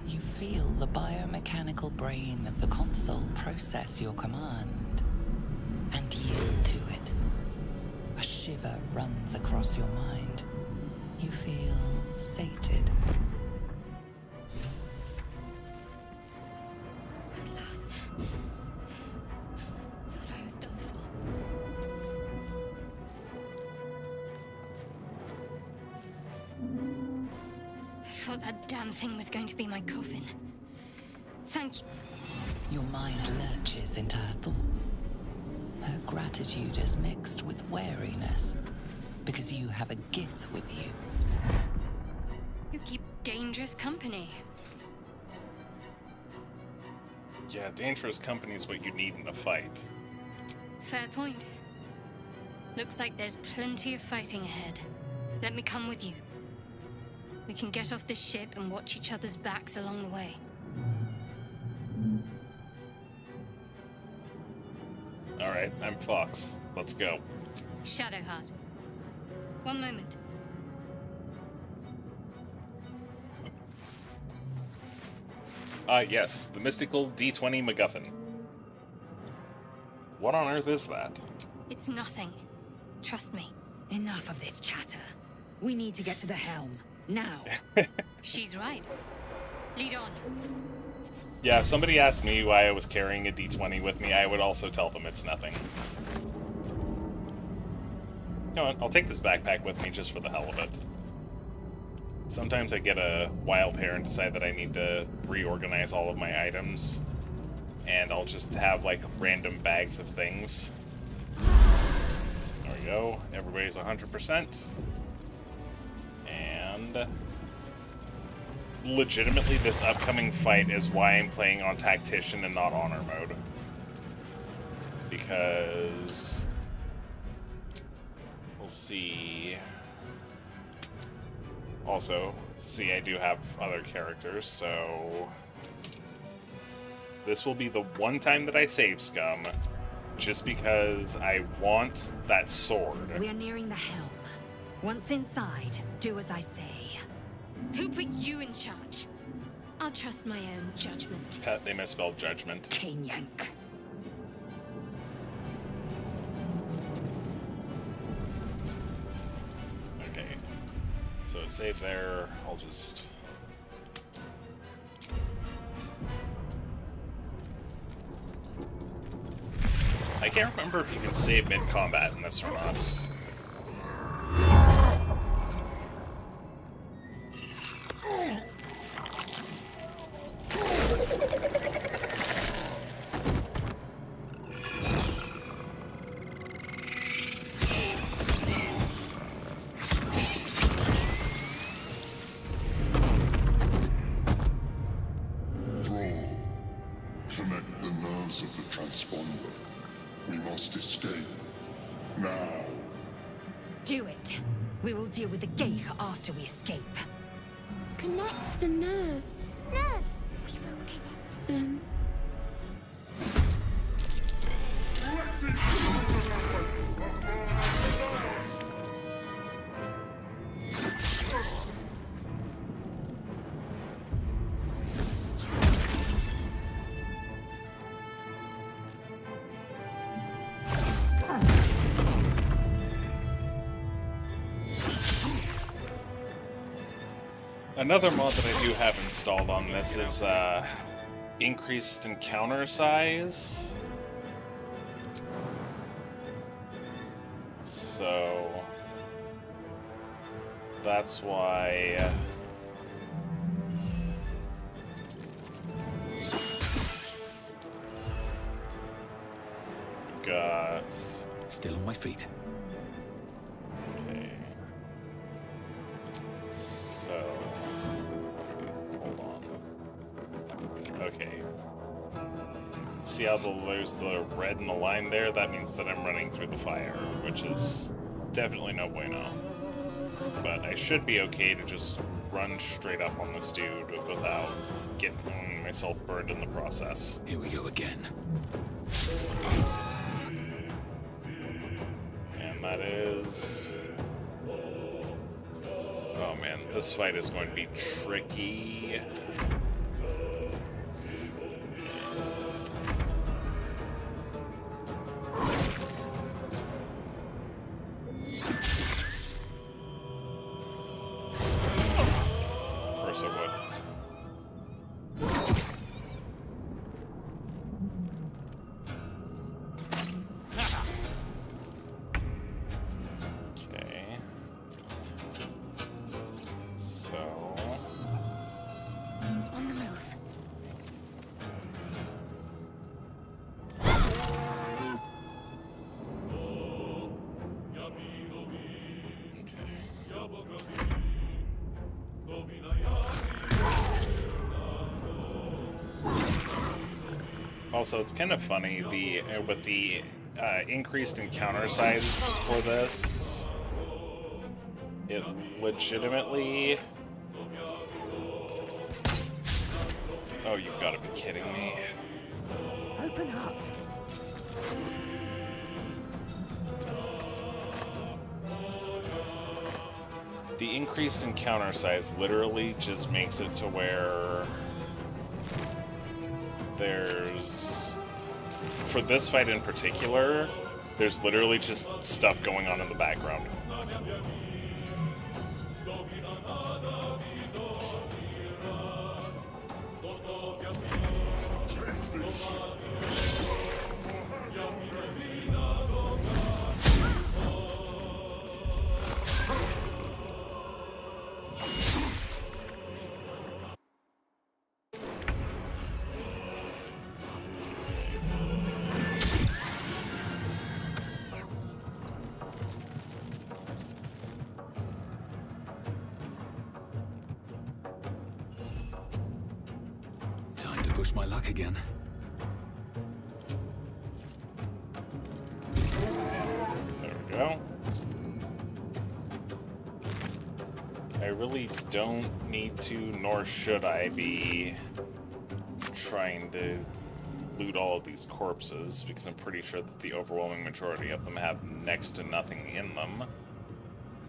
You feel the biomechanical brain of the console process your command and yield to it. A shiver runs across your mind. You feel sated. At last. Thought I was done for. I thought that damn thing was going to be my coffin. Thank you. Your mind lurches into her thoughts. Her gratitude is mixed with wariness, because you have a Gith with you. You keep dangerous company. Yeah, dangerous company's what you need in a fight. Fair point. Looks like there's plenty of fighting ahead. Let me come with you. We can get off this ship and watch each other's backs along the way. Alright, I'm Fox. Let's go. Shadowheart. One moment. Yes, the mystical D20 MacGuffin. What on earth is that? It's nothing. Trust me. Enough of this chatter. We need to get to the helm. Now. She's right. Lead on. Yeah, if somebody asked me why I was carrying a D20 with me, I would also tell them it's nothing. You know what, I'll take this backpack with me just for the hell of it. Sometimes I get a wild hair and decide that I need to reorganize all of my items, and I'll just have, like, random bags of things. There we go. Everybody's 100%. And legitimately, this upcoming fight is why I'm playing on Tactician and not Honor mode. Because... we'll see... Also, see, I do have other characters, so... this will be the one time that I save Scum, just because I want that sword. We're nearing the helm. Once inside, do as I say. Who put you in charge? I'll trust my own judgment. They misspelled judgment. Cane yank. Okay. So it's saved there. I'll just... I can't remember if you can save mid-combat in this or not. Connect the nerves of the transponder. We must escape. Now. Do it. We will deal with the Geich after we escape. Connect the nerves. Nerves! We will connect them. Another mod that I do have installed on this is increased encounter size. So that's why got Still on my feet. okay. So hold on. Okay. See how there's the red in the line there? That means that I'm running through the fire, which is definitely no bueno. But I should be okay to just run straight up on this dude without getting myself burned in the process. Here we go again. And that is... Oh man, this fight is going to be tricky. Of course it would. Okay. So... On the move. Also, it's kind of funny with the increased encounter size for this. It legitimately... Oh, you've got to be kidding me. Open up. The increased encounter size literally just makes it to where there's... For this fight in particular, there's literally just stuff going on in the background. Time to push my luck again. There we go. I really don't need to, nor should I be trying to loot all of these corpses, because I'm pretty sure that the overwhelming majority of them have next to nothing in them.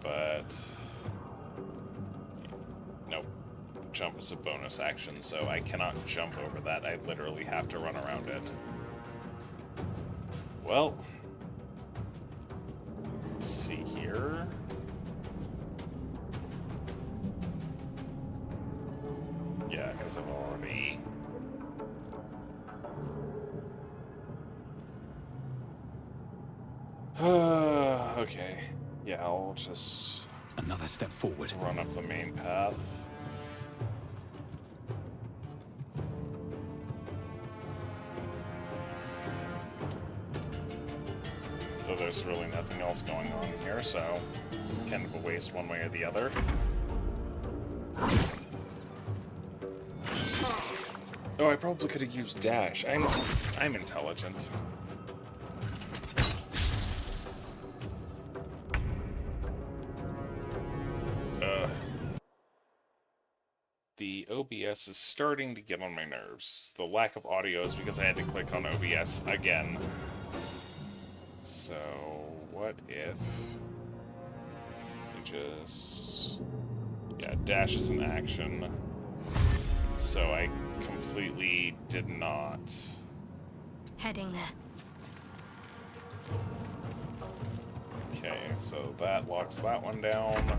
But... nope. Jump is a bonus action, so I cannot jump over that. I literally have to run around it. Well... let's see here. Yeah, because I've already... okay. Yeah, I'll just... Another step forward. run up the main path. Though there's really nothing else going on here, so kind of a waste one way or the other. Oh, I probably could have used dash. I'm intelligent. The OBS is starting to get on my nerves. The lack of audio is because I had to click on OBS again. So, what if we just... yeah, dash is an action. So I completely did not. Heading there. Okay, so that locks that one down.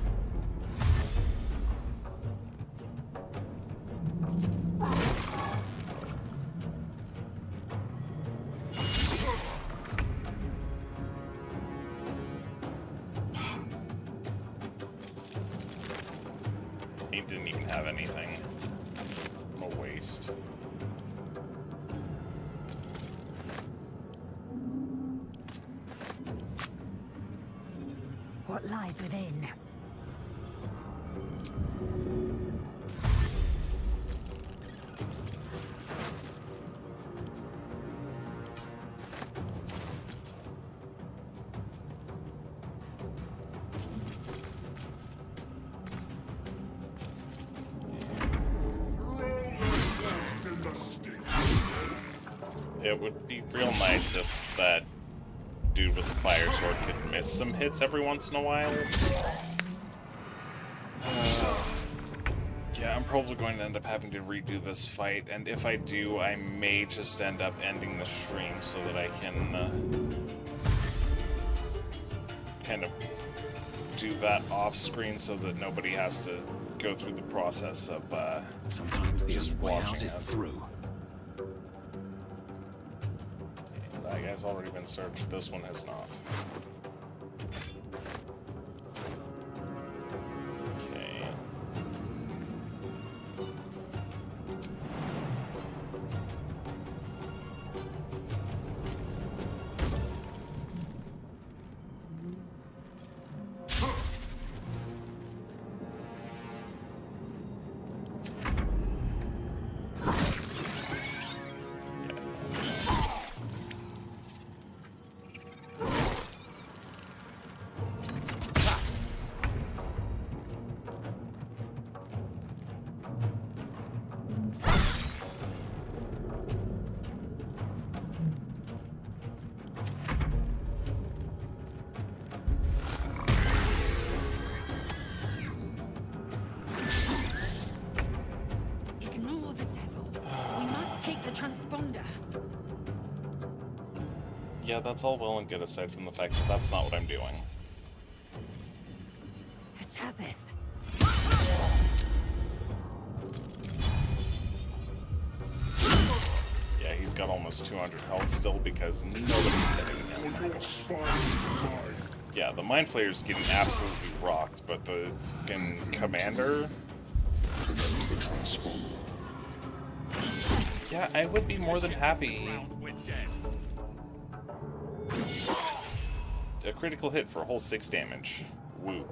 He didn't even have anything. A waste. What lies within? It would be real nice if that dude with the fire sword could miss some hits every once in a while. Yeah, I'm probably going to end up having to redo this fight, and if I do, I may just end up ending the stream so that I can kind of do that off screen so that nobody has to go through the process of Sometimes the just only way watching out is it. through. That guy's already been searched. This one has not. Okay. Ignore the devil. We must take the transponder. Yeah, that's all well and good aside from the fact that that's not what I'm doing. It's as if. Yeah, he's got almost 200 health still because nobody's hitting him. Yeah, the Mind Flayer's getting absolutely rocked, but the fucking Commander... Yeah, I would be more than happy. A critical hit for a whole 6 damage. Woo.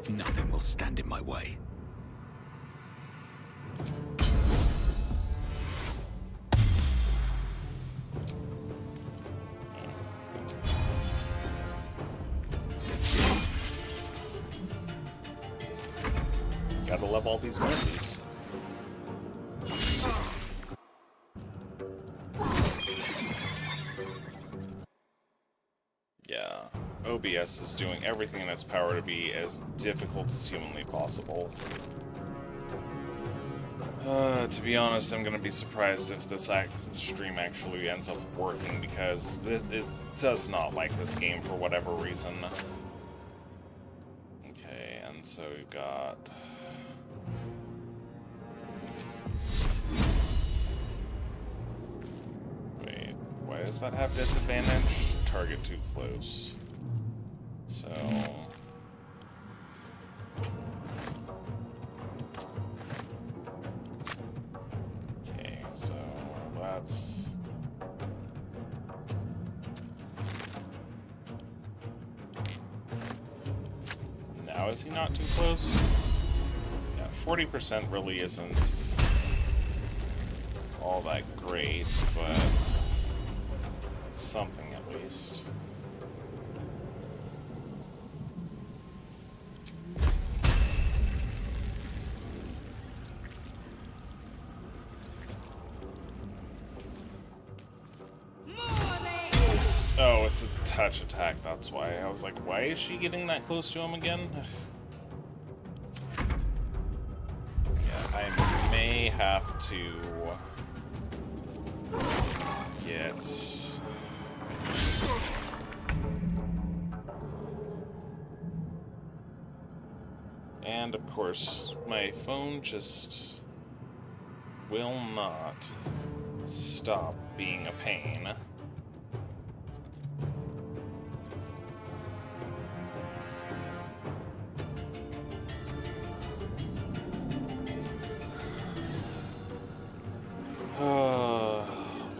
Nothing will stand in my way. Gotta love all these misses. Yeah, OBS is doing everything in its power to be as difficult as humanly possible. To be honest, I'm gonna be surprised if this stream actually ends up working because it does not like this game for whatever reason. Okay, and so we've got... Wait, why does that have disadvantage? Target too close. So... Okay, so that's... Now is he not too close? Yeah, 40% really isn't all that great, but it's something at least. Oh, it's a touch attack, that's why. I was like, why is she getting that close to him again? Yeah, I may have to get... And of course, my phone just will not stop being a pain.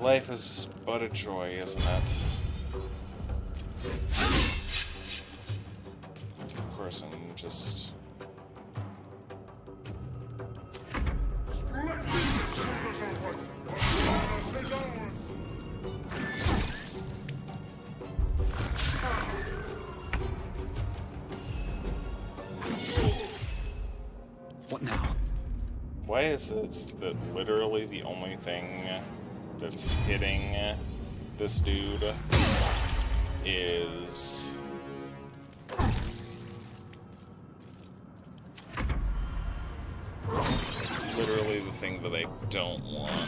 Life is but a joy, isn't it? Of course, I'm just... What now? Why is it that literally the only thing that's hitting this dude is literally the thing that I don't want.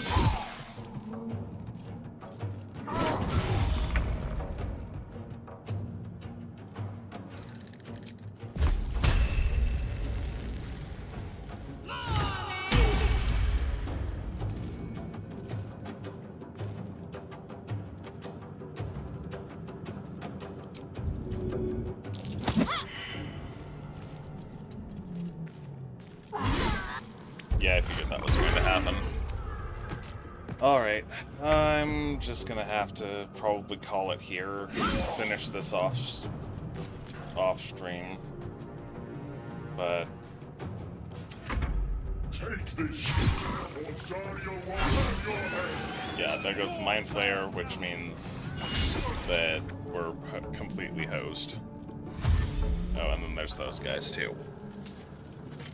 Yeah, I figured that was going to happen. Alright, I'm just gonna have to probably call it here. Finish this off stream. But Take this shit, or Dario will have your head. yeah, there goes the Mind Flayer, which means that we're completely hosed. Oh, and then there's those guys too.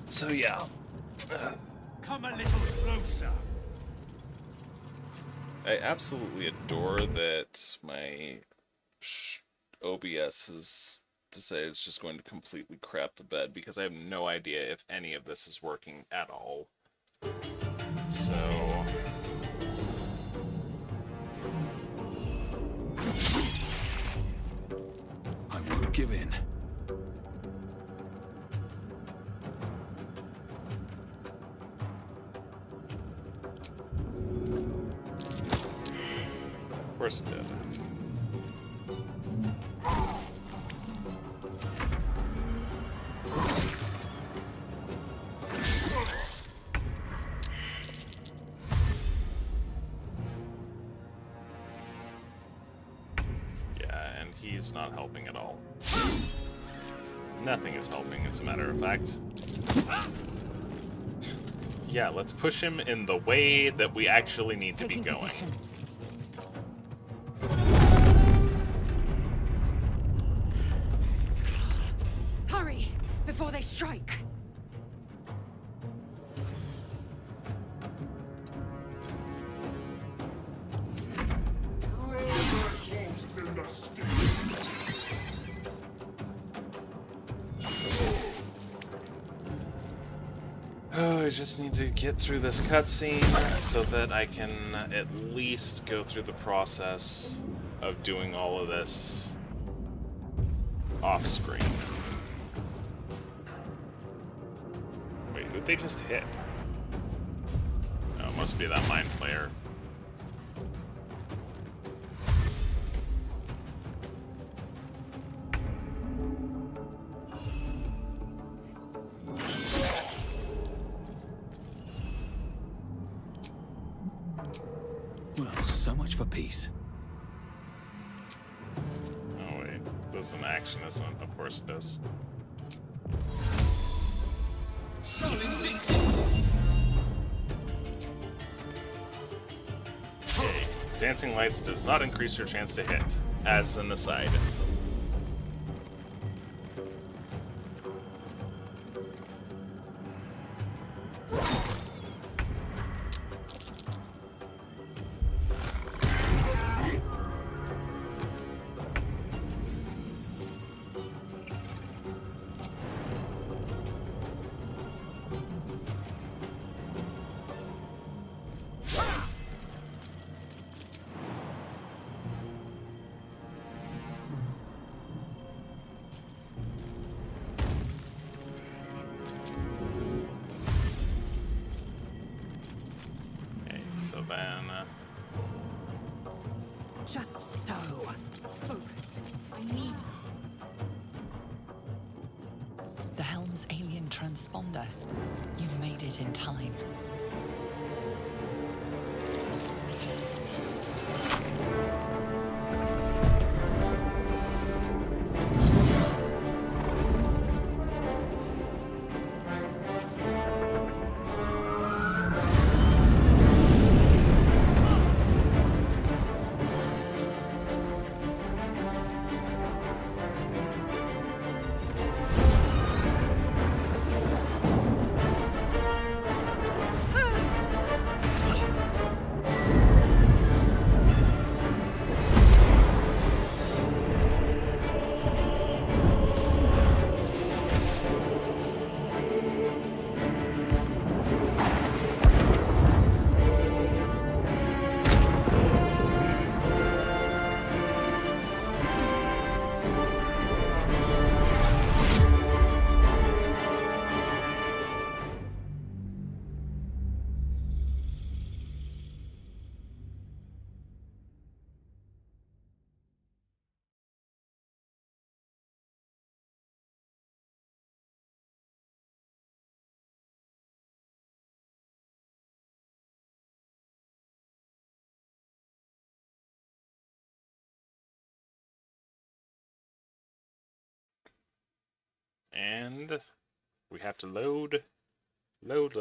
So yeah. Come a little closer. I absolutely adore that my OBS has decided it's just going to completely crap the bed, because I have no idea if any of this is working at all. So I won't give in. of course it did. Yeah, and he's not helping at all. Nothing is helping, as a matter of fact. Yeah, let's push him in the way that we actually need to be Taking going. position. Hurry, before they strike. Throw their corpses in the steam. Oh, I just need to get through this cutscene so that I can at least go through the process of doing all of this off screen. Wait, who'd they just hit? Oh, it must be that Mind Flayer. Well, so much for peace. Oh wait, this is an action, isn't it? Of course it is. Okay, dancing lights does not increase your chance to hit, as an aside. So then, Just so. Focus. I need. The Helm's alien transponder. You've made it in time. And we have to load. Load.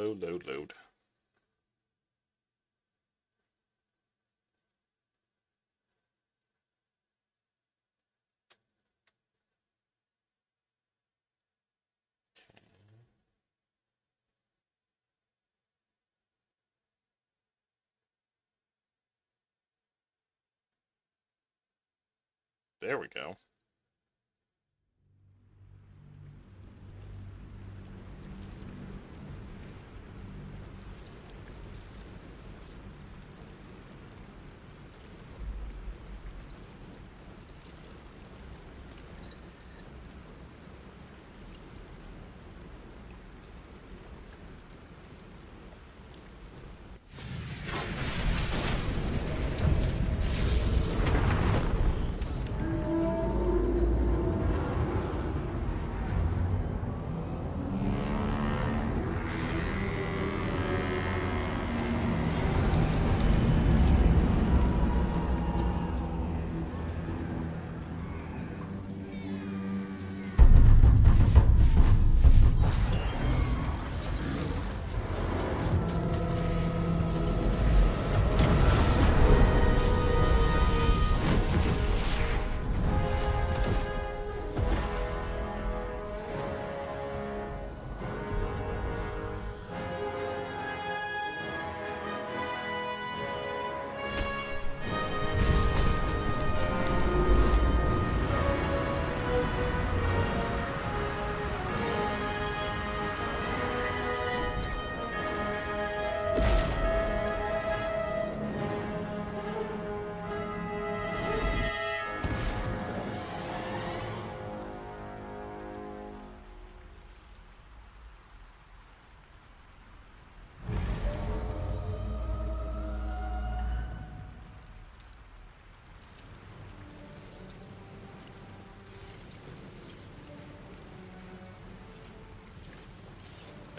There we go.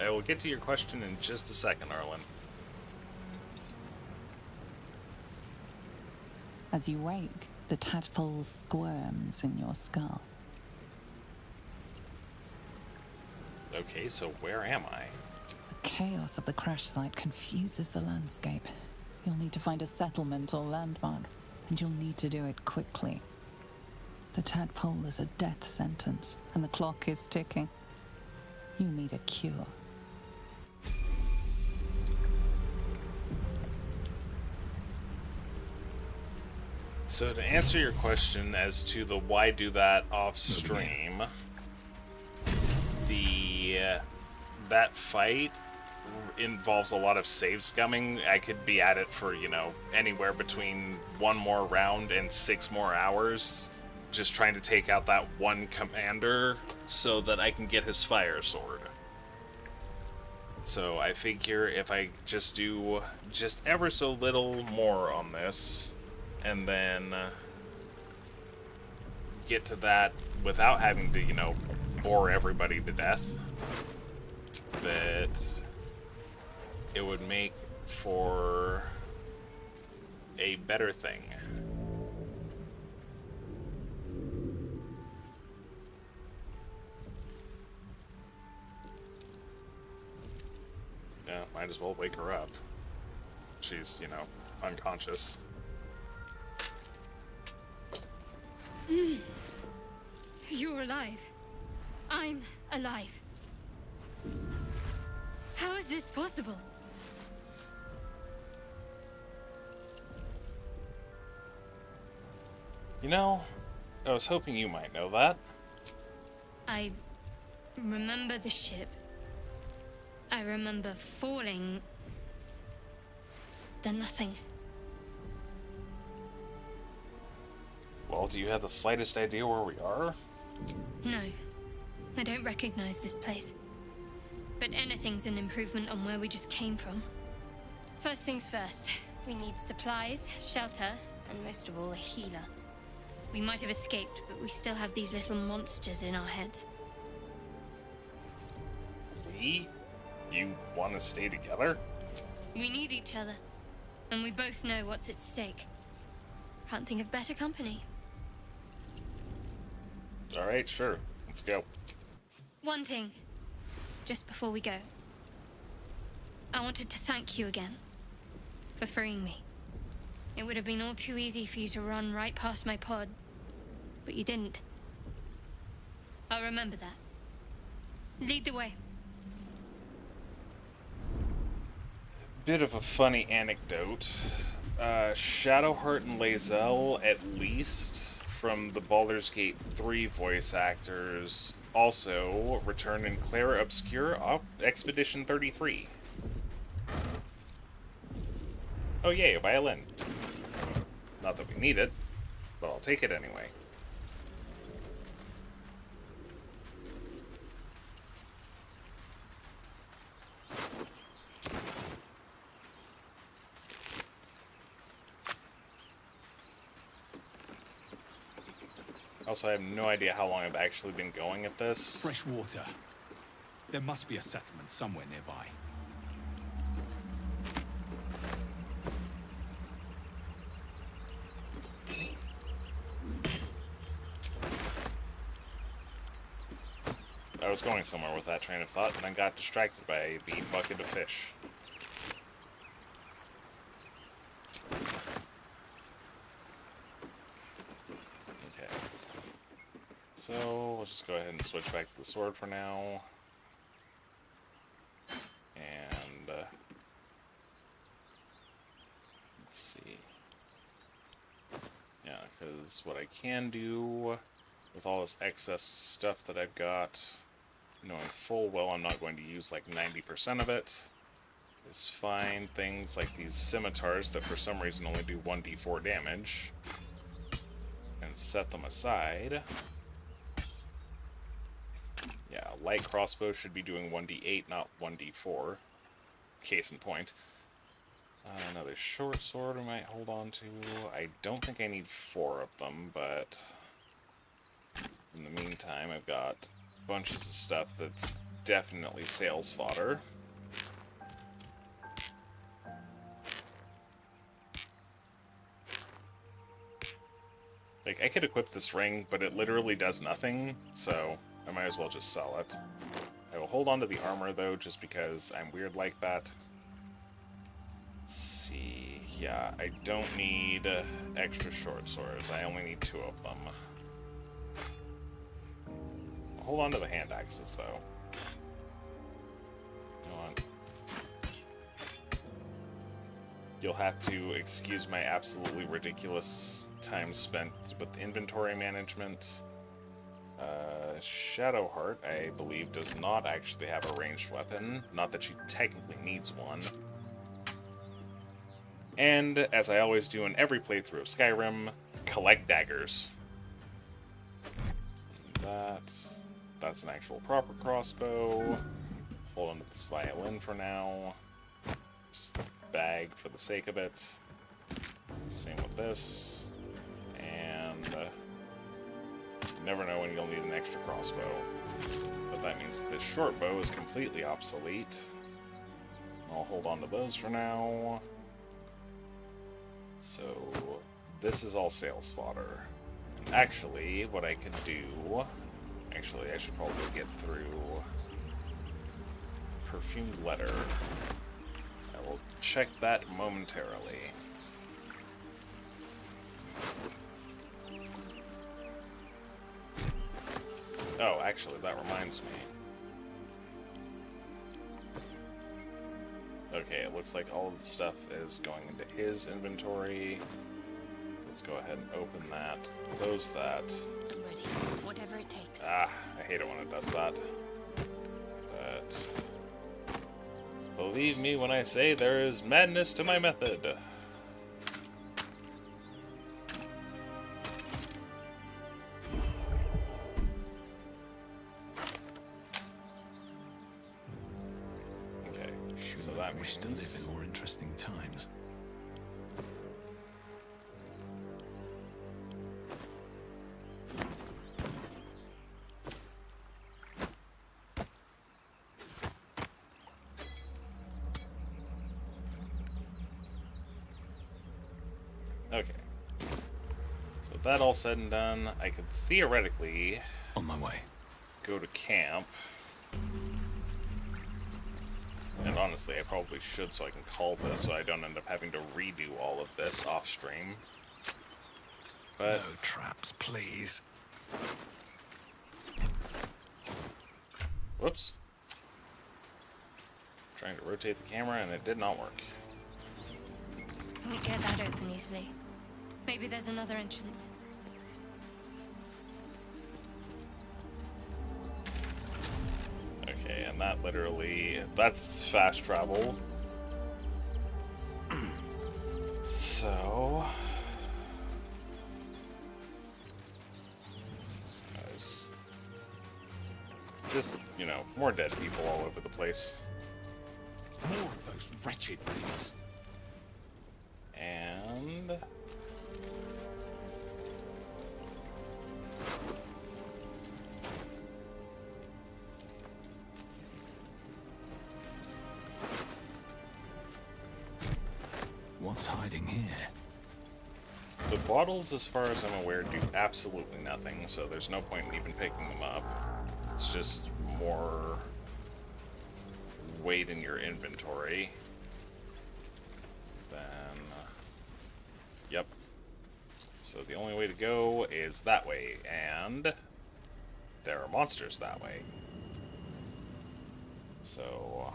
I will get to your question in just a second, Arlen. As you wake, the tadpole squirms in your skull. Okay, so where am I? The chaos of the crash site confuses the landscape. You'll need to find a settlement or landmark, and you'll need to do it quickly. The tadpole is a death sentence, and the clock is ticking. You need a cure. So to answer your question as to the why do that off stream, that fight involves a lot of save scumming. I could be at it for, you know, anywhere between 1 more round and 6 more hours, just trying to take out that one commander so that I can get his fire sword. So I figure if I just do just ever so little more on this, and then get to that without having to, you know, bore everybody to death, that it would make for a better thing. Yeah, might as well wake her up. She's, you know, unconscious. You're alive. I'm alive. How is this possible? You know, I was hoping you might know that. I remember the ship. I remember falling. Then nothing. Well, do you have the slightest idea where we are? No. I don't recognize this place. But anything's an improvement on where we just came from. First things first. We need supplies, shelter, and most of all, a healer. We might have escaped, but we still have these little monsters in our heads. We? You want to stay together? We need each other. And we both know what's at stake. Can't think of better company. Alright, sure. Let's go. One thing, just before we go. I wanted to thank you again for freeing me. It would have been all too easy for you to run right past my pod, but you didn't. I'll remember that. Lead the way. Bit of a funny anecdote. Shadowheart and Lae'zel, at least, from the Baldur's Gate 3 voice actors, also return in Claire Obscure Expedition 33. Oh yay, a violin. Not that we need it, but I'll take it anyway. Also, I have no idea how long I've actually been going at this. Fresh water. There must be a settlement somewhere nearby. I was going somewhere with that train of thought, and then got distracted by the bucket of fish. Okay. So, let's just go ahead and switch back to the sword for now. And, let's see. Yeah, because what I can do with all this excess stuff that I've got, knowing full well I'm not going to use like 90% of it, is find things like these scimitars that for some reason only do 1d4 damage, and set them aside. Yeah, light crossbow should be doing 1d8, not 1d4. Case in point. Another short sword I might hold on to. I don't think I need 4 of them, but in the meantime, I've got bunches of stuff that's definitely sales fodder. Like, I could equip this ring, but it literally does nothing, so I might as well just sell it. I will hold on to the armor, though, just because I'm weird like that. Let's see. Yeah, I don't need extra short swords. I only need 2 of them. Hold on to the hand axes, though. Go on. You'll have to excuse my absolutely ridiculous time spent with inventory management. Shadowheart, I believe, does not actually have a ranged weapon. Not that she technically needs one. And, as I always do in every playthrough of Skyrim, collect daggers. That's an actual proper crossbow. Hold on to this violin for now. Just bag for the sake of it. Same with this. And you never know when you'll need an extra crossbow. But that means that this short bow is completely obsolete. I'll hold on to those for now. So this is all sales fodder. And actually, what I could do... Actually, I should probably get through perfumed letter. I will check that momentarily. Oh, actually, that reminds me. Okay, it looks like all of the stuff is going into his inventory. Let's go ahead and open that, close that. I'm ready. Whatever it takes. Ah, I hate it when it does that. But believe me when I say there is madness to my method. Okay, so that wish to means... live in more interesting times. Okay. So with that all said and done, I could theoretically... On my way. go to camp. And honestly, I probably should so I can call this so I don't end up having to redo all of this off stream. But No traps, please. whoops. Trying to rotate the camera and it did not work. Won't get that open easily. Maybe there's another entrance. Okay, and that literally, that's fast travel. So, there's just, you know, more dead people all over the place. More of those wretched things. And What's hiding here? the bottles, as far as I'm aware, do absolutely nothing, so there's no point in even picking them up. It's just more weight in your inventory. Then, yep. So the only way to go is that way, and there are monsters that way. So,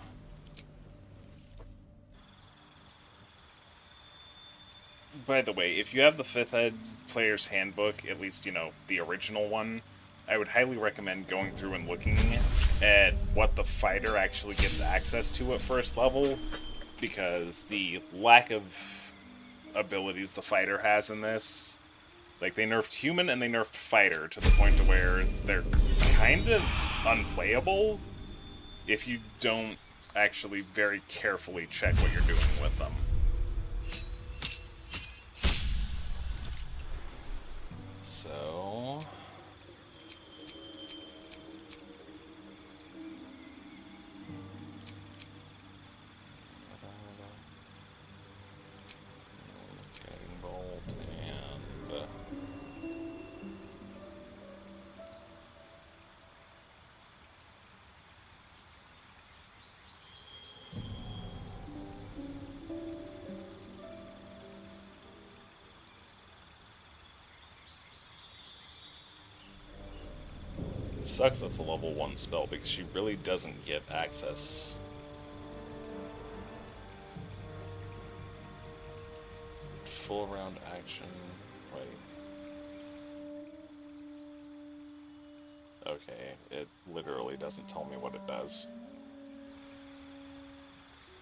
by the way, if you have the 5th Ed Player's Handbook, at least, you know, the original one, I would highly recommend going through and looking at what the fighter actually gets access to at first level, because the lack of abilities the fighter has in this, like, they nerfed human and they nerfed fighter to the point to where they're kind of unplayable if you don't actually very carefully check what you're doing with them. So, guiding bolt and it sucks that's a level 1 spell because she really doesn't get access. Full round action. Wait. Okay, it literally doesn't tell me what it does.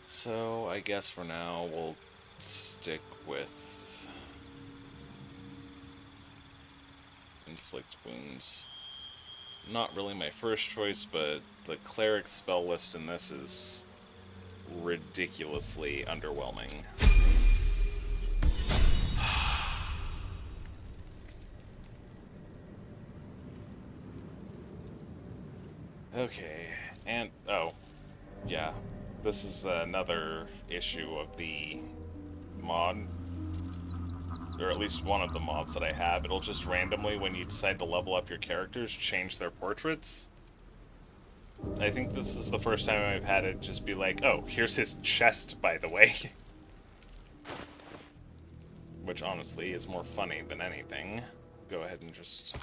So I guess for now we'll stick with inflict wounds. Not really my first choice, but the cleric spell list in this is ridiculously underwhelming. Okay, and oh, yeah, this is another issue of the mod, or at least one of the mods that I have. It'll just randomly, when you decide to level up your characters, change their portraits. I think this is the first time I've had it just be like, oh, here's his chest, by the way. Which honestly is more funny than anything. Go ahead and just...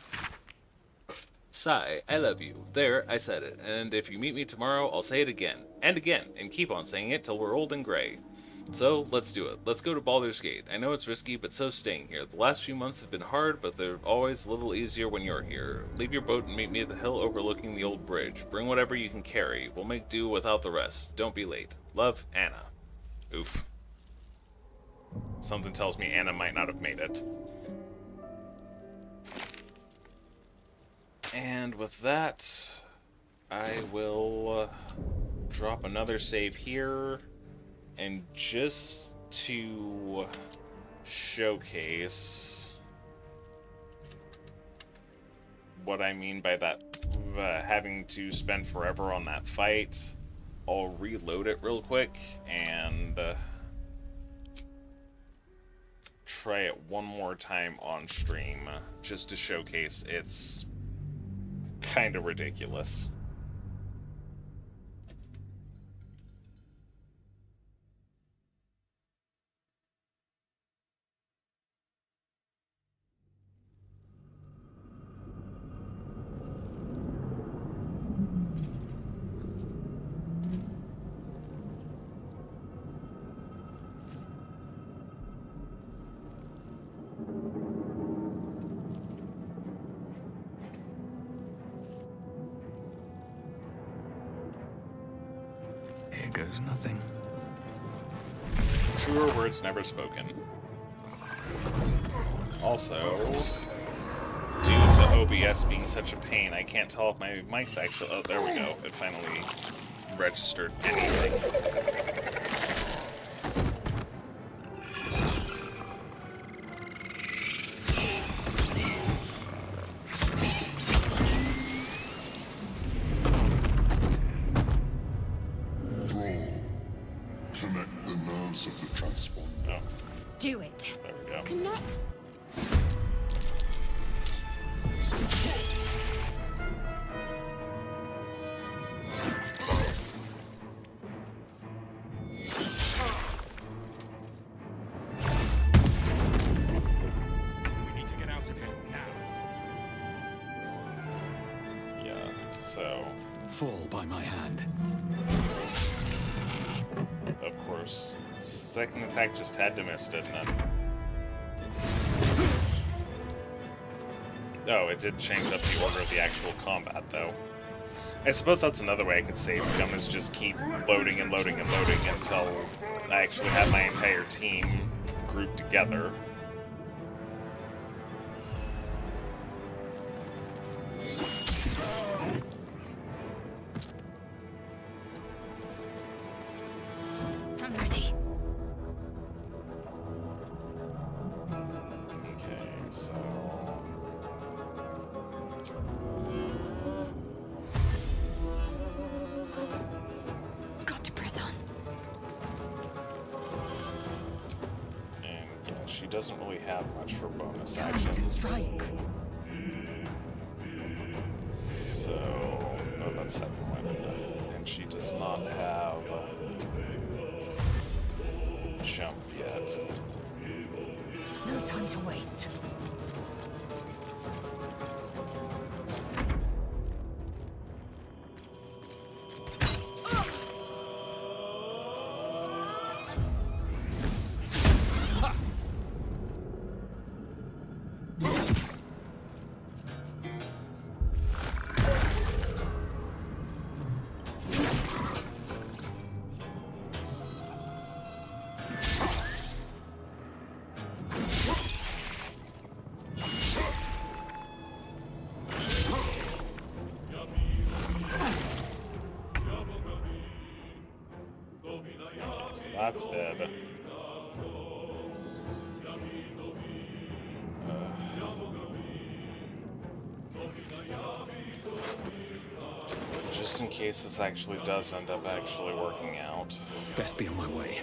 Sigh, I love you. There, I said it. And if you meet me tomorrow, I'll say it again. And again. And keep on saying it till we're old and gray. So, let's do it. Let's go to Baldur's Gate. I know it's risky, but so's staying here. The last few months have been hard, but they're always a little easier when you're here. Leave your boat and meet me at the hill overlooking the old bridge. Bring whatever you can carry. We'll make do without the rest. Don't be late. Love, Anna. Oof. Something tells me Anna might not have made it. And with that, I will drop another save here. And just to showcase what I mean by that, having to spend forever on that fight, I'll reload it real quick and try it one more time on stream, just to showcase its kind of ridiculous. Here goes nothing. Truer words never spoken. Also, due to OBS being such a pain, I can't tell if my mic's actually... Oh, there we go. It finally registered anything. Connect the nerves of the transponder. Oh, Do it. there we go. Connect. We need to get out of here now. Yeah, so... Fall by my hand. Of course. Second attack just had to miss, didn't it? Oh, it did change up the order of the actual combat, though. I suppose that's another way I could save Scum, is just keep loading and loading and loading until I actually have my entire team grouped together. I'm ready. Okay, so... Got to press on. And yeah, she doesn't really have much for bonus Time to actions. strike. So... Oh, that's second one. And she does not have... jump yet. No time to waste. So that's dead. Just in case this actually does end up actually working out. Best be on my way.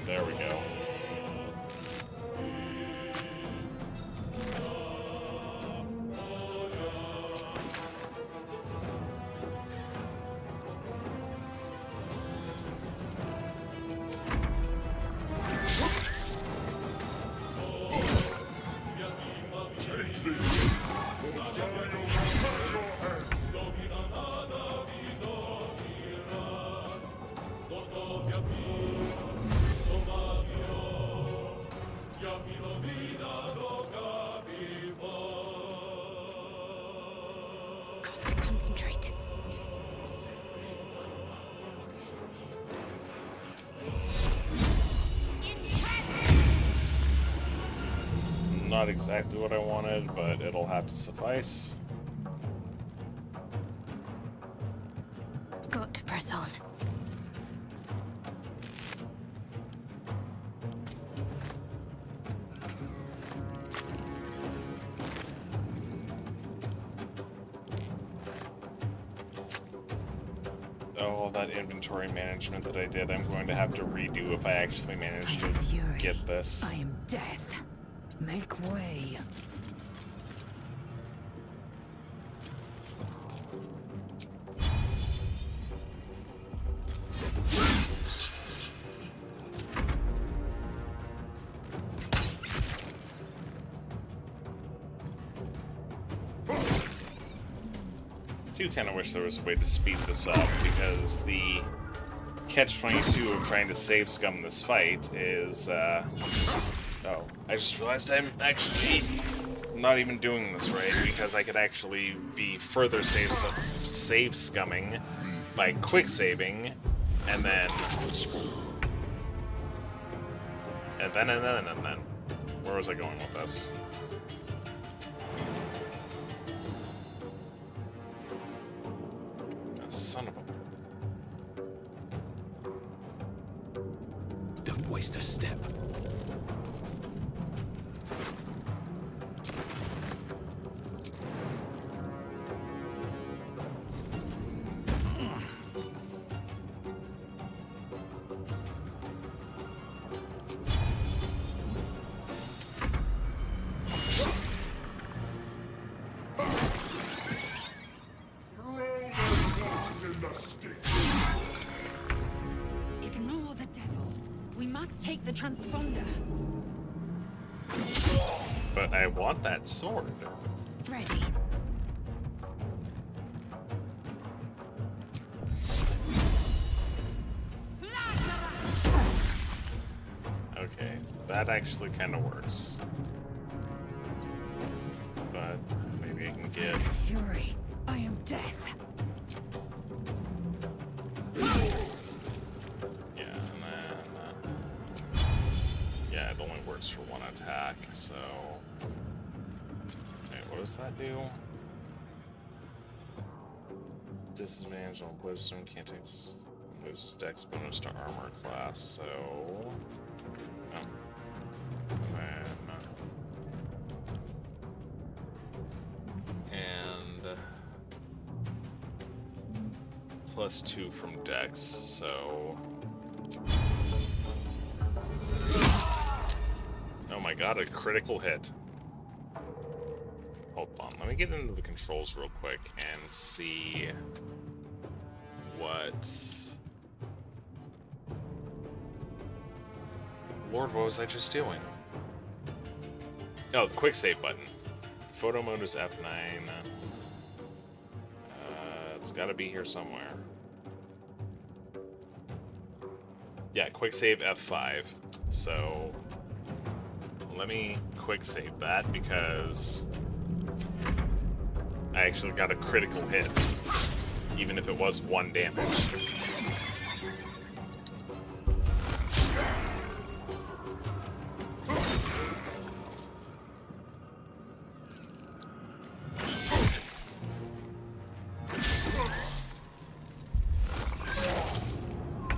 There we go. Got to concentrate. Not exactly what I wanted, but it'll have to suffice. Got to press on. Oh, that inventory management that I did, I'm going to have to redo if I actually manage to Fury. get this. I am death. Make way. do kind of wish there was a way to speed this up, because the catch-22 of trying to save scum this fight is, oh, I just realized I'm actually not even doing this right, because I could actually be further save scumming by quick saving, and then... And then. Where was I going with this? Son of a... Don't waste a step. Ignore the devil. We must take the transponder. But I want that sword. Ready. Okay, that actually kind of works. But maybe I can get... Fury. I am death. Yeah, and then... yeah, it only works for one attack, so... Wait, what does that do? Disadvantage on wisdom, can't take... lose dex bonus to armor class, so... Oh. And... +2 from dex, so... Oh my god, a critical hit. Hold on, let me get into the controls real quick and see what... Lord, what was I just doing? Oh, the quick save button. Photo mode is F9. It's gotta be here somewhere. Yeah, quick save F5. So let me quick save that, because I actually got a critical hit, even if it was 1 damage.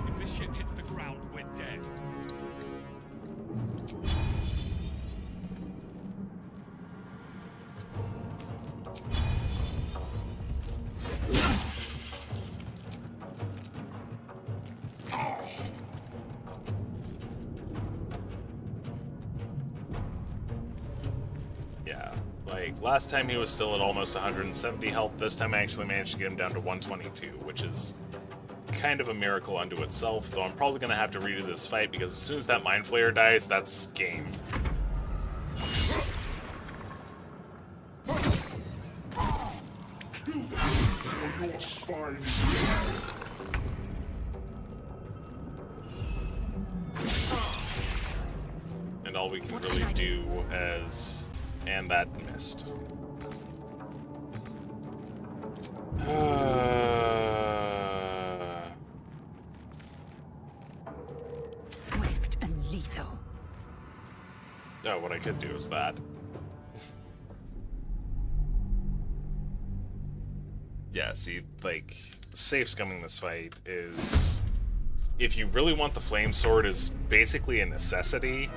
If this shit hits the ground, we're dead. Yeah, like, last time he was still at almost 170 health. This time I actually managed to get him down to 122, which is kind of a miracle unto itself, though I'm probably going to have to redo this fight, because as soon as that Mind Flayer dies, that's game. And all we can really do as... And that missed. Swift and lethal. Oh, what I could do is that. Yeah, see, like, safe scumming this fight is... If you really want the flame sword, is basically a necessity.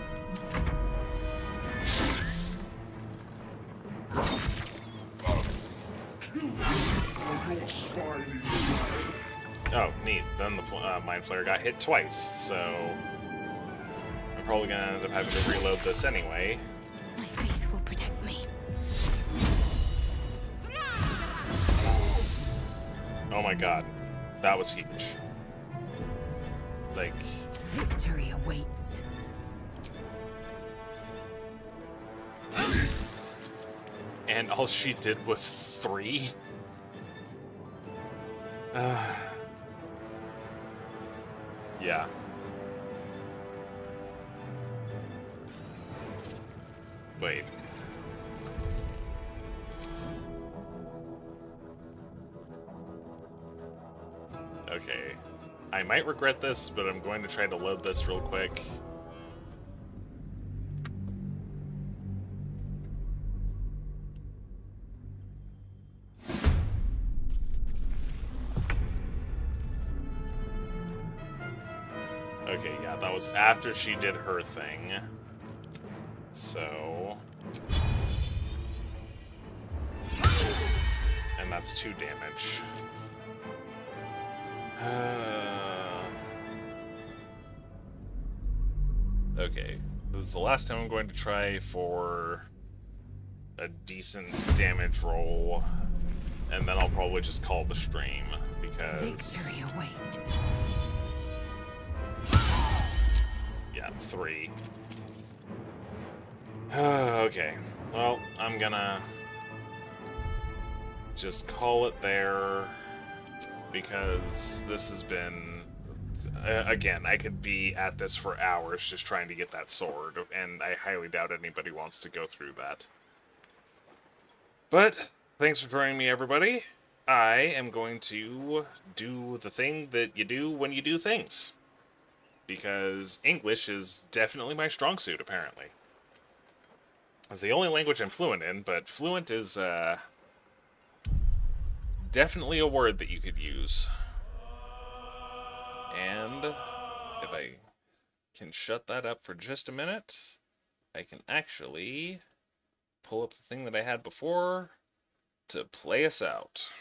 Oh, neat. Then the Mind Flayer got hit twice, so... I'm probably gonna end up having to reload this anyway. My faith will protect me. Oh my god. That was huge. Like... Victory awaits. And all she did was 3? Yeah. Wait. Okay. I might regret this, but I'm going to try to load this real quick. Okay, yeah, that was after she did her thing. So... And that's 2 damage. Okay, this is the last time I'm going to try for a decent damage roll, and then I'll probably just call the stream, because... Victory awaits. Yeah, 3. Okay, well, I'm gonna just call it there, because this has been... again, I could be at this for hours just trying to get that sword, and I highly doubt anybody wants to go through that. But, thanks for joining me, everybody. I am going to do the thing that you do when you do things. Because English is definitely my strong suit, apparently. It's the only language I'm fluent in, but fluent is, definitely a word that you could use. And if I can shut that up for just a minute, I can actually pull up the thing that I had before to play us out.